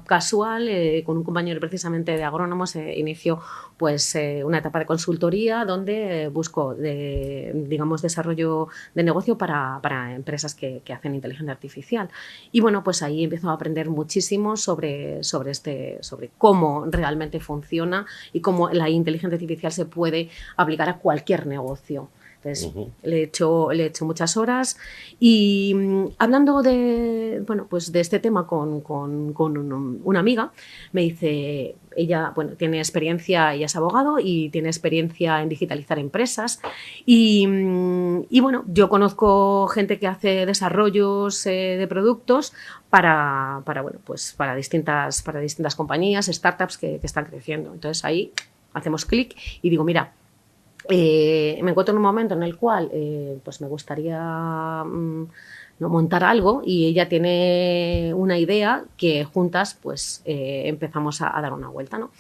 casual, con un compañero precisamente de agrónomos, inició pues una etapa de consultoría donde busco digamos, desarrollo de negocio para empresas que hacen inteligencia artificial. Y bueno, pues ahí empiezo a aprender muchísimo sobre cómo realmente funciona y cómo la inteligencia artificial se puede aplicar a cualquier negocio. Entonces, le he hecho muchas horas y hablando de este tema con una amiga, me dice, ella tiene experiencia, ella es abogado y tiene experiencia en digitalizar empresas y bueno, yo conozco gente que hace desarrollos de productos para distintas compañías, startups que están creciendo. Entonces ahí hacemos clic y digo, mira, me encuentro en un momento en el cual pues me gustaría montar algo y ella tiene una idea que juntas pues empezamos a dar una vuelta, ¿no?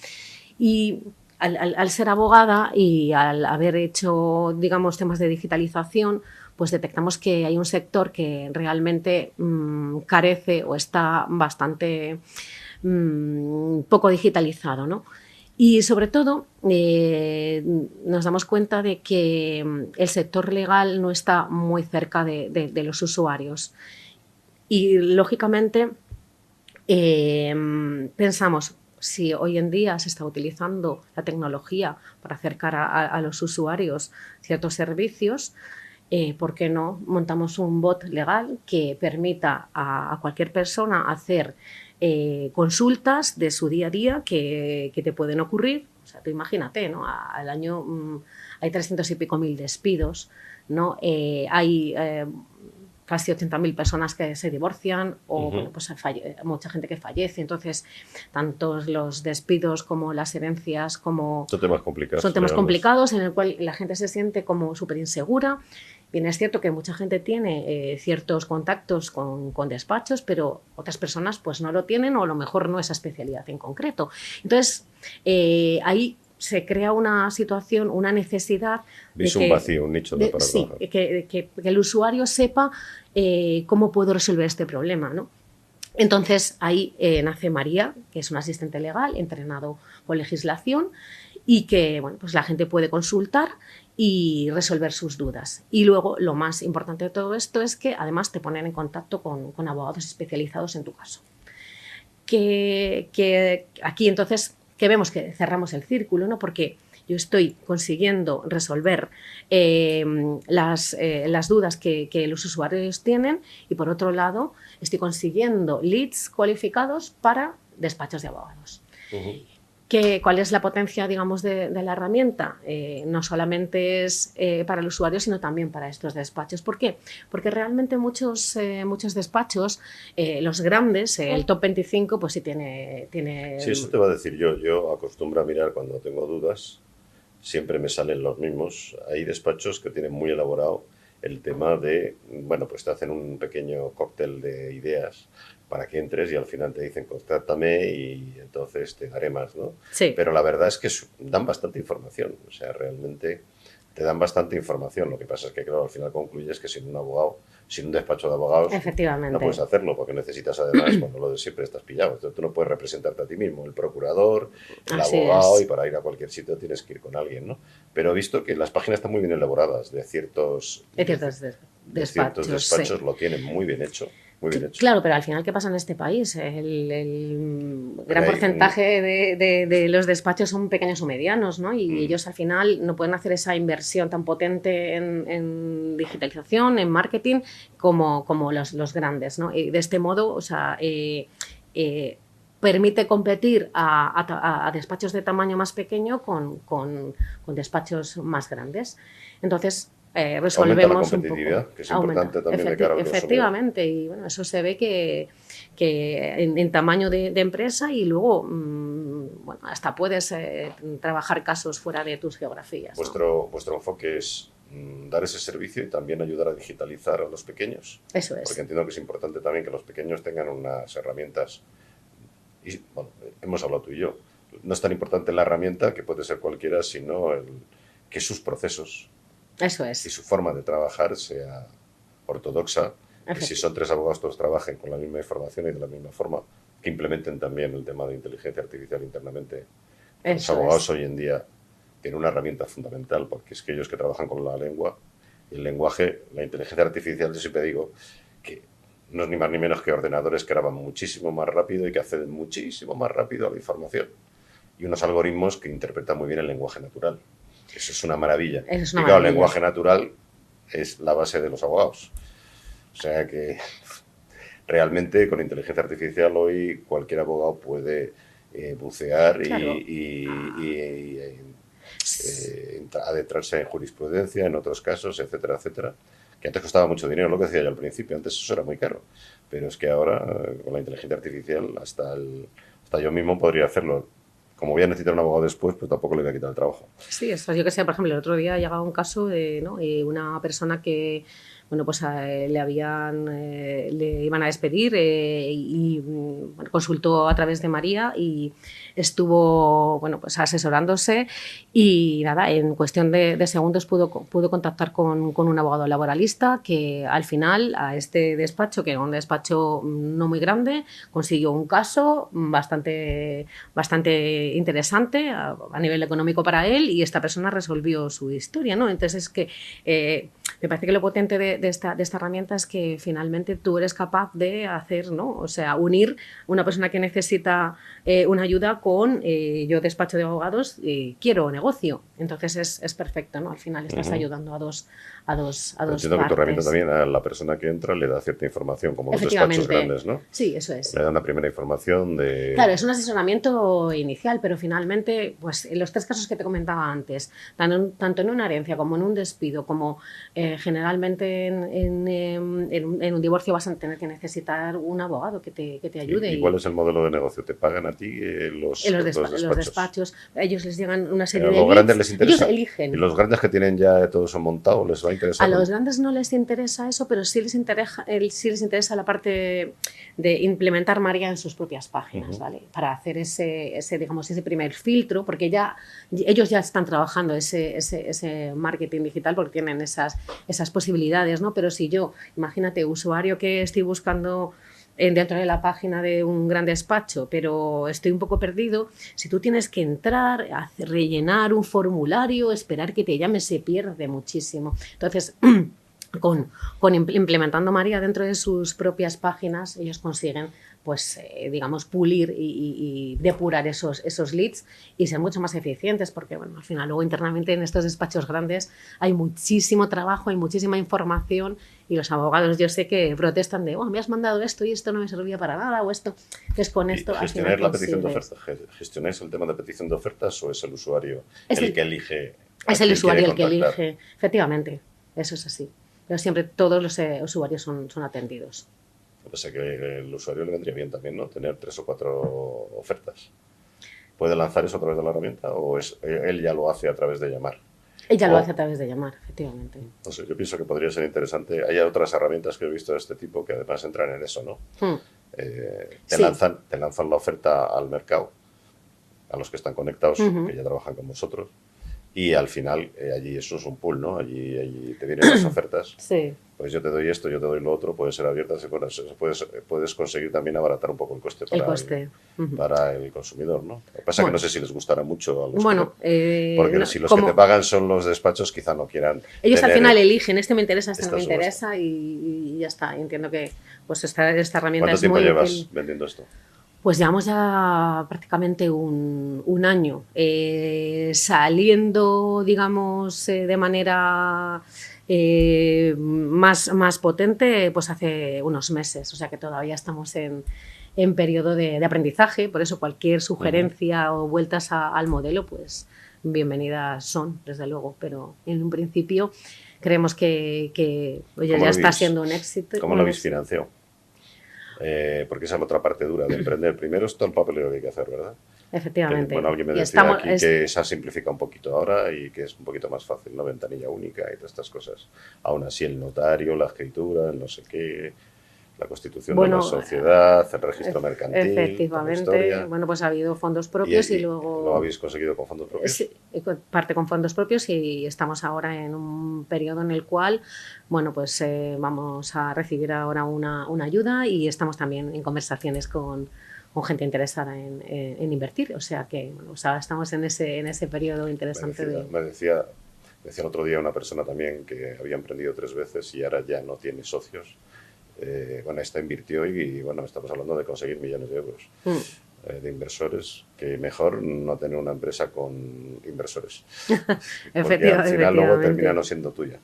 Y al ser abogada y al haber hecho, digamos, temas de digitalización, pues detectamos que hay un sector que realmente carece o está bastante poco digitalizado, ¿no? Y sobre todo nos damos cuenta de que el sector legal no está muy cerca de los usuarios. Y lógicamente pensamos, si hoy en día se está utilizando la tecnología para acercar a los usuarios ciertos servicios, ¿por qué no montamos un bot legal que permita a cualquier persona hacer consultas de su día a día que te pueden ocurrir? O sea, tú imagínate, ¿no? Al año hay 300 y pico mil despidos, ¿no? Hay casi 80.000 personas que se divorcian o bueno, pues mucha gente que fallece. Entonces, tanto los despidos como las herencias son temas complicados en el cual la gente se siente como súper insegura. Bien, es cierto que mucha gente tiene ciertos contactos con despachos, pero otras personas pues no lo tienen o a lo mejor no esa especialidad en concreto. Entonces, ahí se crea una situación, una necesidad. Un vacío, un nicho para trabajar. Sí, que el usuario sepa cómo puedo resolver este problema, ¿no? Entonces, ahí nace María, que es una asistente legal, entrenado con legislación y que bueno, pues la gente puede consultar y resolver sus dudas. Y luego, lo más importante de todo esto es que además te ponen en contacto con abogados especializados en tu caso. Que aquí entonces, que vemos que cerramos el círculo, ¿no? Porque yo estoy consiguiendo resolver las dudas que los usuarios tienen y por otro lado estoy consiguiendo leads cualificados para despachos de abogados. ¿Cuál es la potencia, digamos, de la herramienta? No solamente es para el usuario, sino también para estos despachos. ¿Por qué? Porque realmente muchos despachos, los grandes, el top 25, pues sí tiene... Sí, eso te va a decir yo. Yo acostumbro a mirar cuando tengo dudas, siempre me salen los mismos. Hay despachos que tienen muy elaborado el tema de, bueno, pues te hacen un pequeño cóctel de ideas para que entres y al final te dicen contáctame y entonces te daré más, ¿no? Sí. Pero la verdad es que dan bastante información, o sea, realmente te dan bastante información. Lo que pasa es que, claro, al final concluyes que sin un despacho de abogados, no puedes hacerlo porque necesitas además, cuando lo de siempre estás pillado. Entonces tú no puedes representarte a ti mismo, el procurador, el abogado, y para ir a cualquier sitio tienes que ir con alguien, ¿no? Pero he visto que las páginas están muy bien elaboradas de ciertos despachos, sí. lo tienen muy bien hecho. muy bien hecho. Claro, pero al final, ¿qué pasa en este país? El gran hay porcentaje de los despachos son pequeños o medianos, ¿no? Y ellos al final no pueden hacer esa inversión tan potente en digitalización, en marketing, como los grandes, ¿no? Y de este modo, o sea, permite competir a despachos de tamaño más pequeño con despachos más grandes. Entonces, resolvemos aumenta la un competitividad, poco. que es importante también de cara al consumidor. Efectivamente, y bueno, eso se ve que en tamaño de empresa y luego bueno, hasta puedes trabajar casos fuera de tus geografías, ¿no? Vuestro enfoque es dar ese servicio y también ayudar a digitalizar a los pequeños. Eso es. Porque entiendo que es importante también que los pequeños tengan unas herramientas. Y bueno, hemos hablado tú y yo. No es tan importante la herramienta, que puede ser cualquiera, sino que sus procesos Eso y es. su forma de trabajar sea ortodoxa. Que si son 3 abogados, todos trabajen con la misma información y de la misma forma. Que implementen también el tema de inteligencia artificial internamente. Los abogados hoy en día tienen una herramienta fundamental, porque es que ellos que trabajan con la lengua y el lenguaje, la inteligencia artificial, yo siempre digo que no es ni más ni menos que ordenadores que graban muchísimo más rápido y que acceden muchísimo más rápido a la información. Y unos algoritmos que interpretan muy bien el lenguaje natural. Eso es una maravilla. Eso es una y claro, maravilla. el lenguaje natural es la base de los abogados. O sea que realmente con inteligencia artificial hoy cualquier abogado puede bucear Claro. adentrarse en jurisprudencia, en otros casos, etcétera, etcétera. Que antes costaba mucho dinero, lo que decía yo al principio, antes eso era muy caro. Pero es que ahora, con la inteligencia artificial, hasta yo mismo podría hacerlo. Como voy a necesitar un abogado después, pues tampoco le voy a quitar el trabajo. Sí, eso, yo que sé, por ejemplo, el otro día llegaba un caso de, ¿no? Una persona que, bueno, pues le iban a despedir bueno, consultó a través de María y estuvo, bueno, pues asesorándose y nada, en cuestión de segundos pudo contactar con un abogado laboralista que al final a este despacho, que era un despacho no muy grande, consiguió un caso bastante interesante a nivel económico para él y esta persona resolvió su historia, ¿no? Entonces es que me parece que lo potente de esta herramienta es que finalmente tú eres capaz de hacer, ¿no? O sea, unir una persona que necesita una ayuda con yo despacho de abogados quiero negocio. Entonces es perfecto, ¿no? Al final estás ayudando a dos Entiendo que tu herramienta también a la persona que entra le da cierta información, como los despachos grandes, ¿no? Sí, eso es. Le da una primera información de... Claro, es un asesoramiento inicial, pero finalmente, pues en los 3 casos que te comentaba antes, tanto en una herencia como en un despido, como generalmente en un divorcio vas a tener que necesitar un abogado que te ayude. ¿Y cuál es el modelo de negocio? ¿Te pagan a ti los despachos? Ellos les llegan una serie de leads. ¿A los grandes les interesa? Ellos eligen. ¿Y los grandes que tienen ya todo eso montado les va a interesar? A los grandes no les interesa eso, pero sí les interesa la parte de implementar María en sus propias páginas, ¿vale? Para hacer ese primer filtro, porque ellos ya están trabajando ese marketing digital porque tienen esas posibilidades, ¿no? Pero si yo, imagínate, usuario que estoy buscando dentro de la página de un gran despacho, pero estoy un poco perdido, si tú tienes que entrar, rellenar un formulario, esperar que te llame, se pierde muchísimo. Entonces, implementando María dentro de sus propias páginas, ellos consiguen, pues, digamos, pulir y depurar esos leads y ser mucho más eficientes, porque, bueno, al final, luego internamente en estos despachos grandes hay muchísimo trabajo, hay muchísima información y los abogados yo sé que protestan de, me has mandado esto y esto no me servía para nada o esto. Entonces, con esto... ¿Gestionáis la petición de ofertas? ¿Gestionáis el tema de petición de ofertas o es el usuario el que elige? Es el usuario el que elige, efectivamente, eso es así. Pero siempre todos los usuarios son atendidos. O sea que el usuario le vendría bien también, ¿no? Tener 3 o 4 ofertas. ¿Puede lanzar eso a través de la herramienta o él ya lo hace a través de llamar? Ella lo hace a través de llamar, efectivamente. No sé, yo pienso que podría ser interesante. Hay otras herramientas que he visto de este tipo que además entran en eso, ¿no? Te lanzan la oferta al mercado, a los que están conectados, que ya trabajan con vosotros. Y al final, allí eso es un pool, ¿no? Allí te vienen las ofertas. Sí. pues yo te doy esto, yo te doy lo otro, puede ser abierta, puedes conseguir también abaratar un poco el coste para el consumidor, ¿no? Lo que pasa es que no sé si les gustará mucho a los porque no, si los que te pagan son los despachos, quizá no quieran. Ellos al final eligen, este me interesa, este no me interesa y ya está. Entiendo que pues esta herramienta es muy útil. ¿Cuánto tiempo llevas vendiendo esto? Pues llevamos ya prácticamente un año saliendo, digamos, de manera más potente, pues hace unos meses. O sea que todavía estamos en periodo de aprendizaje. Por eso cualquier sugerencia o vueltas al modelo, pues bienvenidas son, desde luego. Pero en un principio creemos que oye, ya está siendo un éxito. ¿Cómo lo habéis financiado? Porque esa es la otra parte dura de emprender. Primero está el papeleo que hay que hacer, ¿verdad? Efectivamente. Bueno, alguien me decía aquí que se ha simplificado un poquito ahora y que es un poquito más fácil, ¿no? Ventanilla única y todas estas cosas. Aún así, el notario, la escritura, el no sé qué, la constitución de la sociedad, el registro mercantil. Efectivamente. Bueno, pues ha habido fondos propios y luego... ¿Lo habéis conseguido con fondos propios? Sí, parte con fondos propios y estamos ahora en un periodo en el cual, bueno, pues vamos a recibir ahora una ayuda y estamos también en conversaciones con gente interesada en invertir. O sea que bueno, estamos en ese periodo interesante. Me decía el otro día una persona también que había emprendido 3 veces y ahora ya no tiene socios. Bueno, esta invirtió y bueno, estamos hablando de conseguir millones de euros de inversores, que mejor no tener una empresa con inversores. Porque al final luego termina no siendo tuya.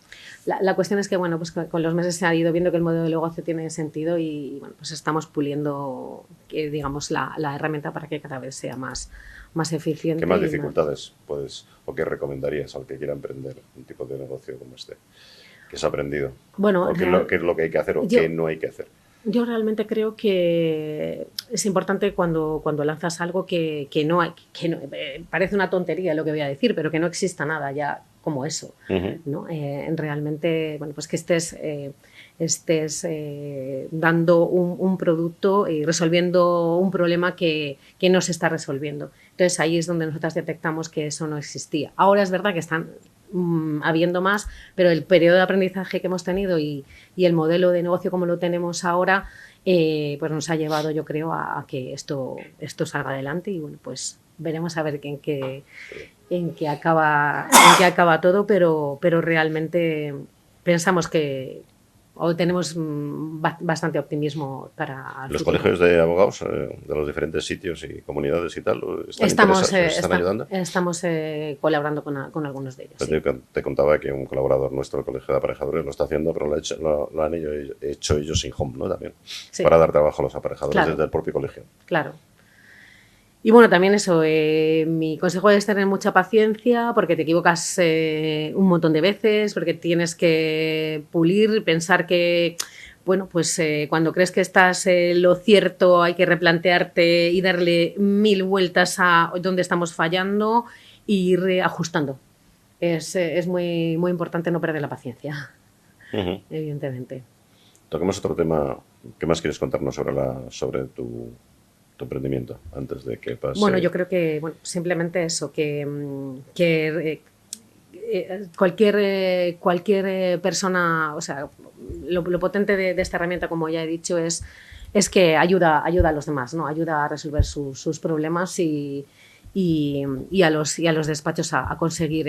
La cuestión es que, bueno, pues con los meses se ha ido viendo que el modelo de negocio tiene sentido y bueno, pues estamos puliendo, digamos, la herramienta para que cada vez sea más eficiente. ¿Qué más dificultades puedes o qué recomendarías al que quiera emprender un tipo de negocio como este? ¿Qué has aprendido? Bueno, ¿qué es lo que hay que hacer o qué no hay que hacer? Yo realmente creo que es importante cuando lanzas algo que no hay, parece una tontería lo que voy a decir, pero que no exista nada ya como eso, ¿no? Realmente, bueno, pues que estés dando un producto y resolviendo un problema que no se está resolviendo. Entonces ahí es donde nosotros detectamos que eso no existía. Ahora es verdad que están habiendo más, pero el periodo de aprendizaje que hemos tenido y el modelo de negocio como lo tenemos ahora, pues nos ha llevado, yo creo, a que esto salga adelante y bueno, pues veremos a ver en qué acaba todo, pero realmente pensamos que hoy tenemos bastante optimismo para el ¿Los futuro. colegios de abogados de los diferentes sitios y comunidades y tal están ayudando? Estamos colaborando con algunos de ellos. Te contaba que un colaborador nuestro, el Colegio de Aparejadores, lo está haciendo, pero lo han hecho ellos sin home, ¿no? También, sí. Para dar trabajo a los aparejadores desde el propio colegio. Claro. Y bueno, también eso, mi consejo es tener mucha paciencia porque te equivocas un montón de veces, porque tienes que pulir, pensar que, bueno, pues cuando crees que estás lo cierto hay que replantearte y darle 1000 vueltas a dónde estamos fallando e ir ajustando. Es muy, muy importante no perder la paciencia, evidentemente. Toquemos otro tema. ¿Qué más quieres contarnos sobre tu emprendimiento antes de que pase? Bueno, yo creo que simplemente eso, que cualquier persona, o sea, lo potente de esta herramienta, como ya he dicho, es que ayuda a los demás, ¿no? Ayuda a resolver sus problemas y a los despachos a conseguir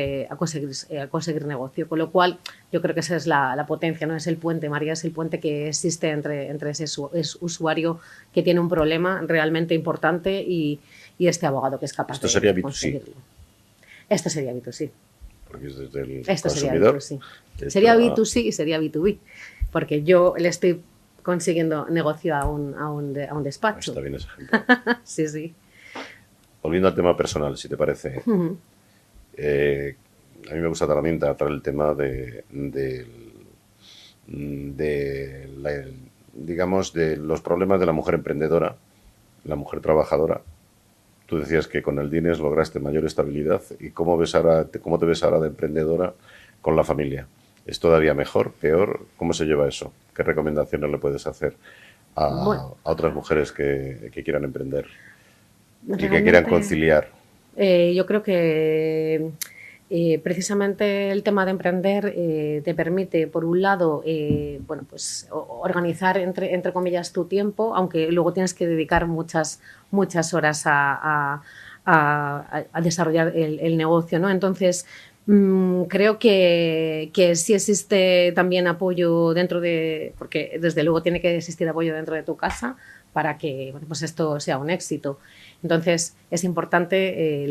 negocio, con lo cual yo creo que esa es la potencia, ¿no? Es el puente, María, es el puente que existe entre ese usuario que tiene un problema realmente importante y este abogado que es capaz de conseguirlo. Esto sería B2C. Porque es desde el Esto consumidor. Sería B2C. Sería B2C y sería B2B, porque yo le estoy consiguiendo negocio a un despacho. Está bien ese ejemplo. Sí, sí. Volviendo al tema personal, si te parece. A mí me gusta también tratar el tema digamos, de los problemas de la mujer emprendedora, la mujer trabajadora. Tú decías que con el DINES lograste mayor estabilidad. ¿Y cómo te ves ahora de emprendedora con la familia? ¿Es todavía mejor, peor? ¿Cómo se lleva eso? ¿Qué recomendaciones le puedes hacer a otras mujeres que quieran emprender? Y que quieran conciliar. Yo creo que precisamente el tema de emprender te permite, por un lado, bueno, pues organizar, entre comillas, tu tiempo, aunque luego tienes que dedicar muchas horas a desarrollar el negocio, ¿no? Entonces, creo que sí existe también apoyo porque desde luego tiene que existir apoyo dentro de tu casa para que, bueno, pues esto sea un éxito. Entonces, es importante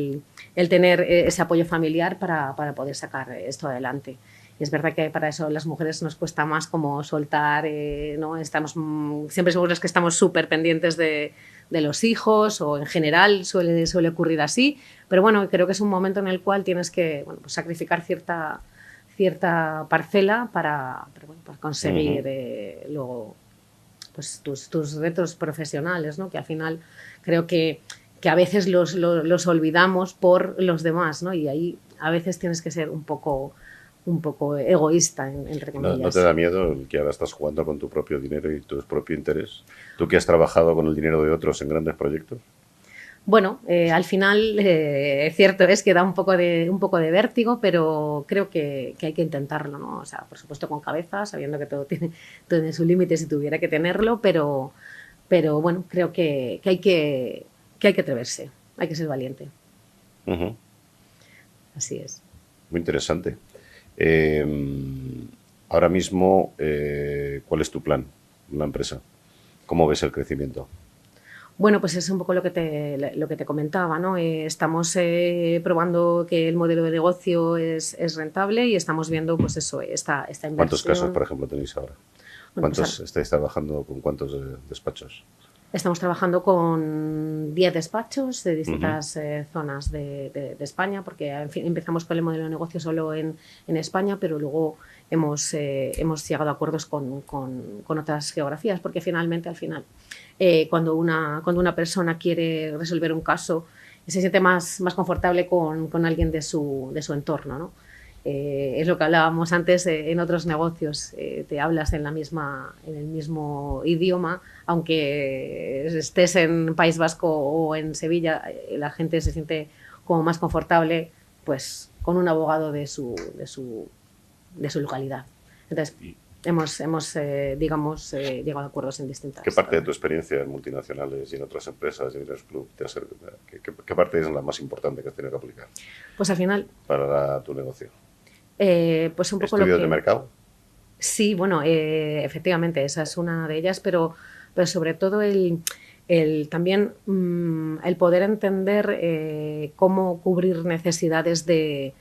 el tener ese apoyo familiar para poder sacar esto adelante. Y es verdad que para eso las mujeres nos cuesta más como soltar, ¿no? Siempre somos las que estamos súper pendientes de los hijos, o en general suele ocurrir así, pero bueno, creo que es un momento en el cual tienes que, bueno, pues sacrificar cierta parcela para conseguir luego pues tus retos profesionales, ¿no? Que al final creo que a veces los olvidamos por los demás, ¿no? Y ahí a veces tienes que ser un poco egoísta, entre comillas. ¿No te da miedo el que ahora estás jugando con tu propio dinero y tu propio interés? ¿Tú que has trabajado con el dinero de otros en grandes proyectos? Bueno, al final cierto es que da un poco de vértigo, pero creo que hay que intentarlo, ¿no? O sea, por supuesto con cabeza, sabiendo que todo tiene su límite si tuviera que tenerlo, pero bueno, creo que hay que atreverse, hay que ser valiente. Así es. Muy interesante. Ahora mismo, ¿cuál es tu plan en la empresa? ¿Cómo ves el crecimiento? Bueno, pues es un poco lo que te comentaba, ¿no? Estamos probando que el modelo de negocio es rentable y estamos viendo, pues eso, esta inversión. ¿Cuántos casos, por ejemplo, tenéis ahora? Bueno, ¿Cuántos estáis trabajando con cuántos despachos? Estamos trabajando con 10 despachos de distintas zonas de España, porque en fin, empezamos con el modelo de negocio solo en España, pero luego hemos llegado a acuerdos con otras geografías, porque finalmente, al final, cuando una persona quiere resolver un caso, se siente más confortable con alguien de su entorno, ¿no? Es lo que hablábamos antes en otros negocios, te hablas en el mismo idioma, aunque estés en País Vasco o en Sevilla, la gente se siente como más confortable pues con un abogado de su localidad. Entonces, hemos digamos, llegado a acuerdos en distintas... ¿Qué parte de tu experiencia en multinacionales y en otras empresas y en Diners Club qué parte es la más importante que has tenido que aplicar? Pues al final... Para tu negocio. Pues un poco ¿Estudios de mercado? Sí, bueno, efectivamente, esa es una de ellas, pero sobre todo también el poder entender cómo cubrir necesidades del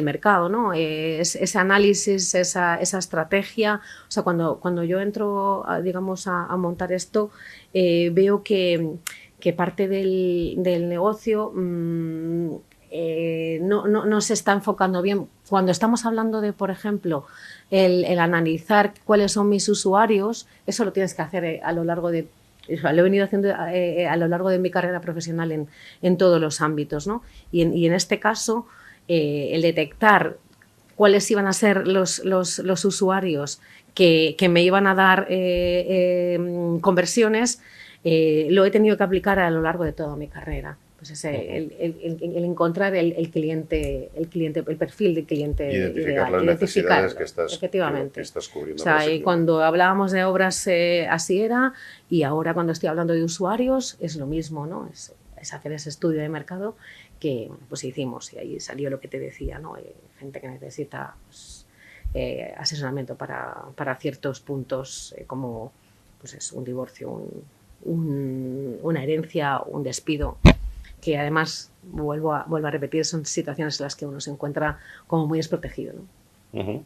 mercado, ¿no? Ese análisis, esa estrategia. O sea, cuando yo entro, digamos, a montar esto, veo que parte del negocio no se está enfocando bien. Cuando estamos hablando de, por ejemplo, el analizar cuáles son mis usuarios, eso lo tienes que hacer a lo largo de... Lo he venido haciendo a lo largo de mi carrera profesional en todos los ámbitos, ¿no? Y en este caso, el detectar cuáles iban a ser los usuarios que me iban a dar conversiones, lo he tenido que aplicar a lo largo de toda mi carrera. Pues el encontrar el cliente, el perfil del cliente identificar ideal, las necesidades que estás cubriendo. O sea, y cuando hablábamos de obras así era, y ahora cuando estoy hablando de usuarios es lo mismo, ¿no? Es hacer ese estudio de mercado que pues hicimos, y ahí salió lo que te decía, ¿no? Gente que necesita pues, asesoramiento para ciertos puntos como pues un divorcio, una herencia, un despido, que además, vuelvo a repetir, son situaciones en las que uno se encuentra como muy desprotegido, ¿no?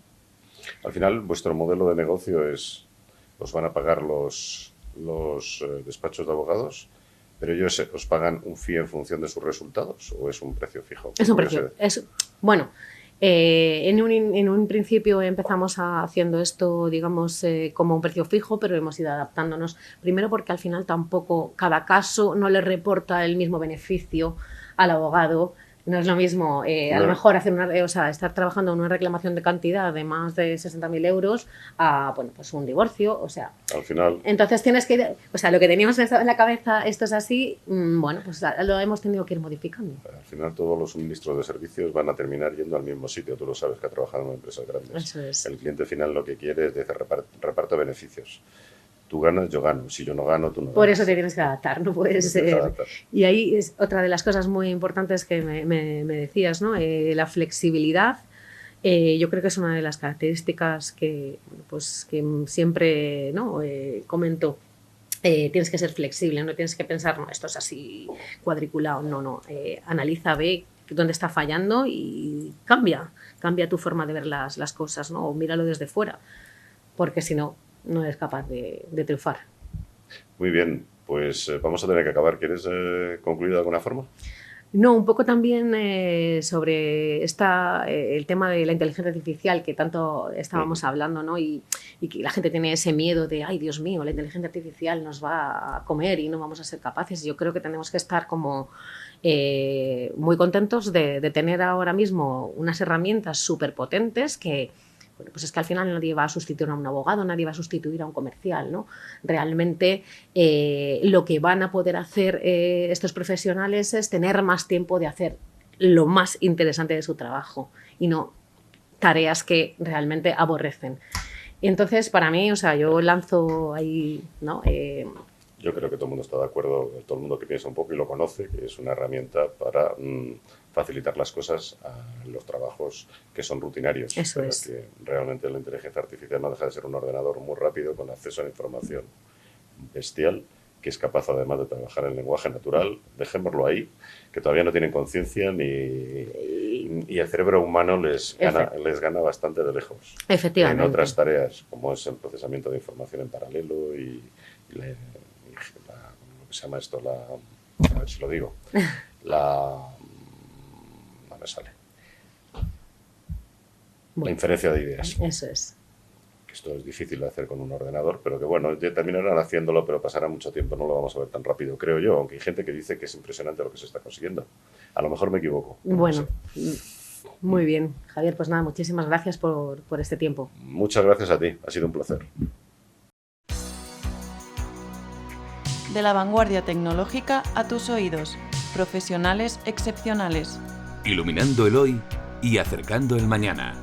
Al final, vuestro modelo de negocio es, os van a pagar los despachos de abogados, pero ellos os pagan un fee en función de sus resultados, ¿o es un precio fijo? Es un precio. Bueno, en un principio empezamos haciendo esto, digamos, como un precio fijo, pero hemos ido adaptándonos. Primero porque al final tampoco cada caso no le reporta el mismo beneficio al abogado No es lo mismo, a lo mejor hacer estar trabajando en una reclamación de cantidad de más de 60.000 euros a, bueno, pues un divorcio, o sea. Al final. Entonces tienes que ir, o sea, lo que teníamos pensado en la cabeza, esto es así, bueno, pues lo hemos tenido que ir modificando. Al final todos los suministros de servicios van a terminar yendo al mismo sitio, tú lo sabes, que ha trabajado en empresas grandes. Eso es. El cliente final lo que quiere es decir, reparto de beneficios. Tú ganas, yo gano. Si yo no gano, tú no ganas. Por eso te tienes que adaptar, no puedes ser. Y ahí es otra de las cosas muy importantes que me decías, ¿no? La flexibilidad. Yo creo que es una de las características que siempre, ¿no? Comento. Tienes que ser flexible, no tienes que pensar, no, esto es así cuadriculado, no. Analiza, ve dónde está fallando y cambia tu forma de ver las cosas, ¿no? O míralo desde fuera, porque si no eres capaz de triunfar. Muy bien, pues vamos a tener que acabar. ¿Quieres concluir de alguna forma? No, un poco también sobre el tema de la inteligencia artificial que tanto estábamos hablando, ¿no? Y que la gente tiene ese miedo de, ay, Dios mío, la inteligencia artificial nos va a comer y no vamos a ser capaces. Yo creo que tenemos que estar como muy contentos de tener ahora mismo unas herramientas súper potentes que, bueno, pues es que al final nadie va a sustituir a un abogado, nadie va a sustituir a un comercial, ¿no? Realmente lo que van a poder hacer estos profesionales es tener más tiempo de hacer lo más interesante de su trabajo y no tareas que realmente aborrecen. Y entonces, para mí, o sea, yo lanzo ahí, ¿no? Yo creo que todo el mundo está de acuerdo, todo el mundo que piensa un poco y lo conoce, que es una herramienta para facilitar las cosas a los trabajos que son rutinarios. Eso es. Que realmente la inteligencia artificial no deja de ser un ordenador muy rápido con acceso a la información bestial, que es capaz además de trabajar en lenguaje natural. Dejémoslo ahí, que todavía no tienen conciencia y el cerebro humano les gana bastante de lejos. Efectivamente. En otras tareas, como es el procesamiento de información en paralelo y lo que se llama esto, a ver si lo digo, no me sale. Bueno, la inferencia de ideas. Eso es. Que esto es difícil de hacer con un ordenador, pero que bueno, ya terminarán haciéndolo, pero pasará mucho tiempo, no lo vamos a ver tan rápido, creo yo, aunque hay gente que dice que es impresionante lo que se está consiguiendo. A lo mejor me equivoco. Bueno, no sé. Muy bien, Javier, pues nada, muchísimas gracias por este tiempo. Muchas gracias a ti, ha sido un placer. De la vanguardia tecnológica a tus oídos, profesionales excepcionales. Iluminando el hoy y acercando el mañana.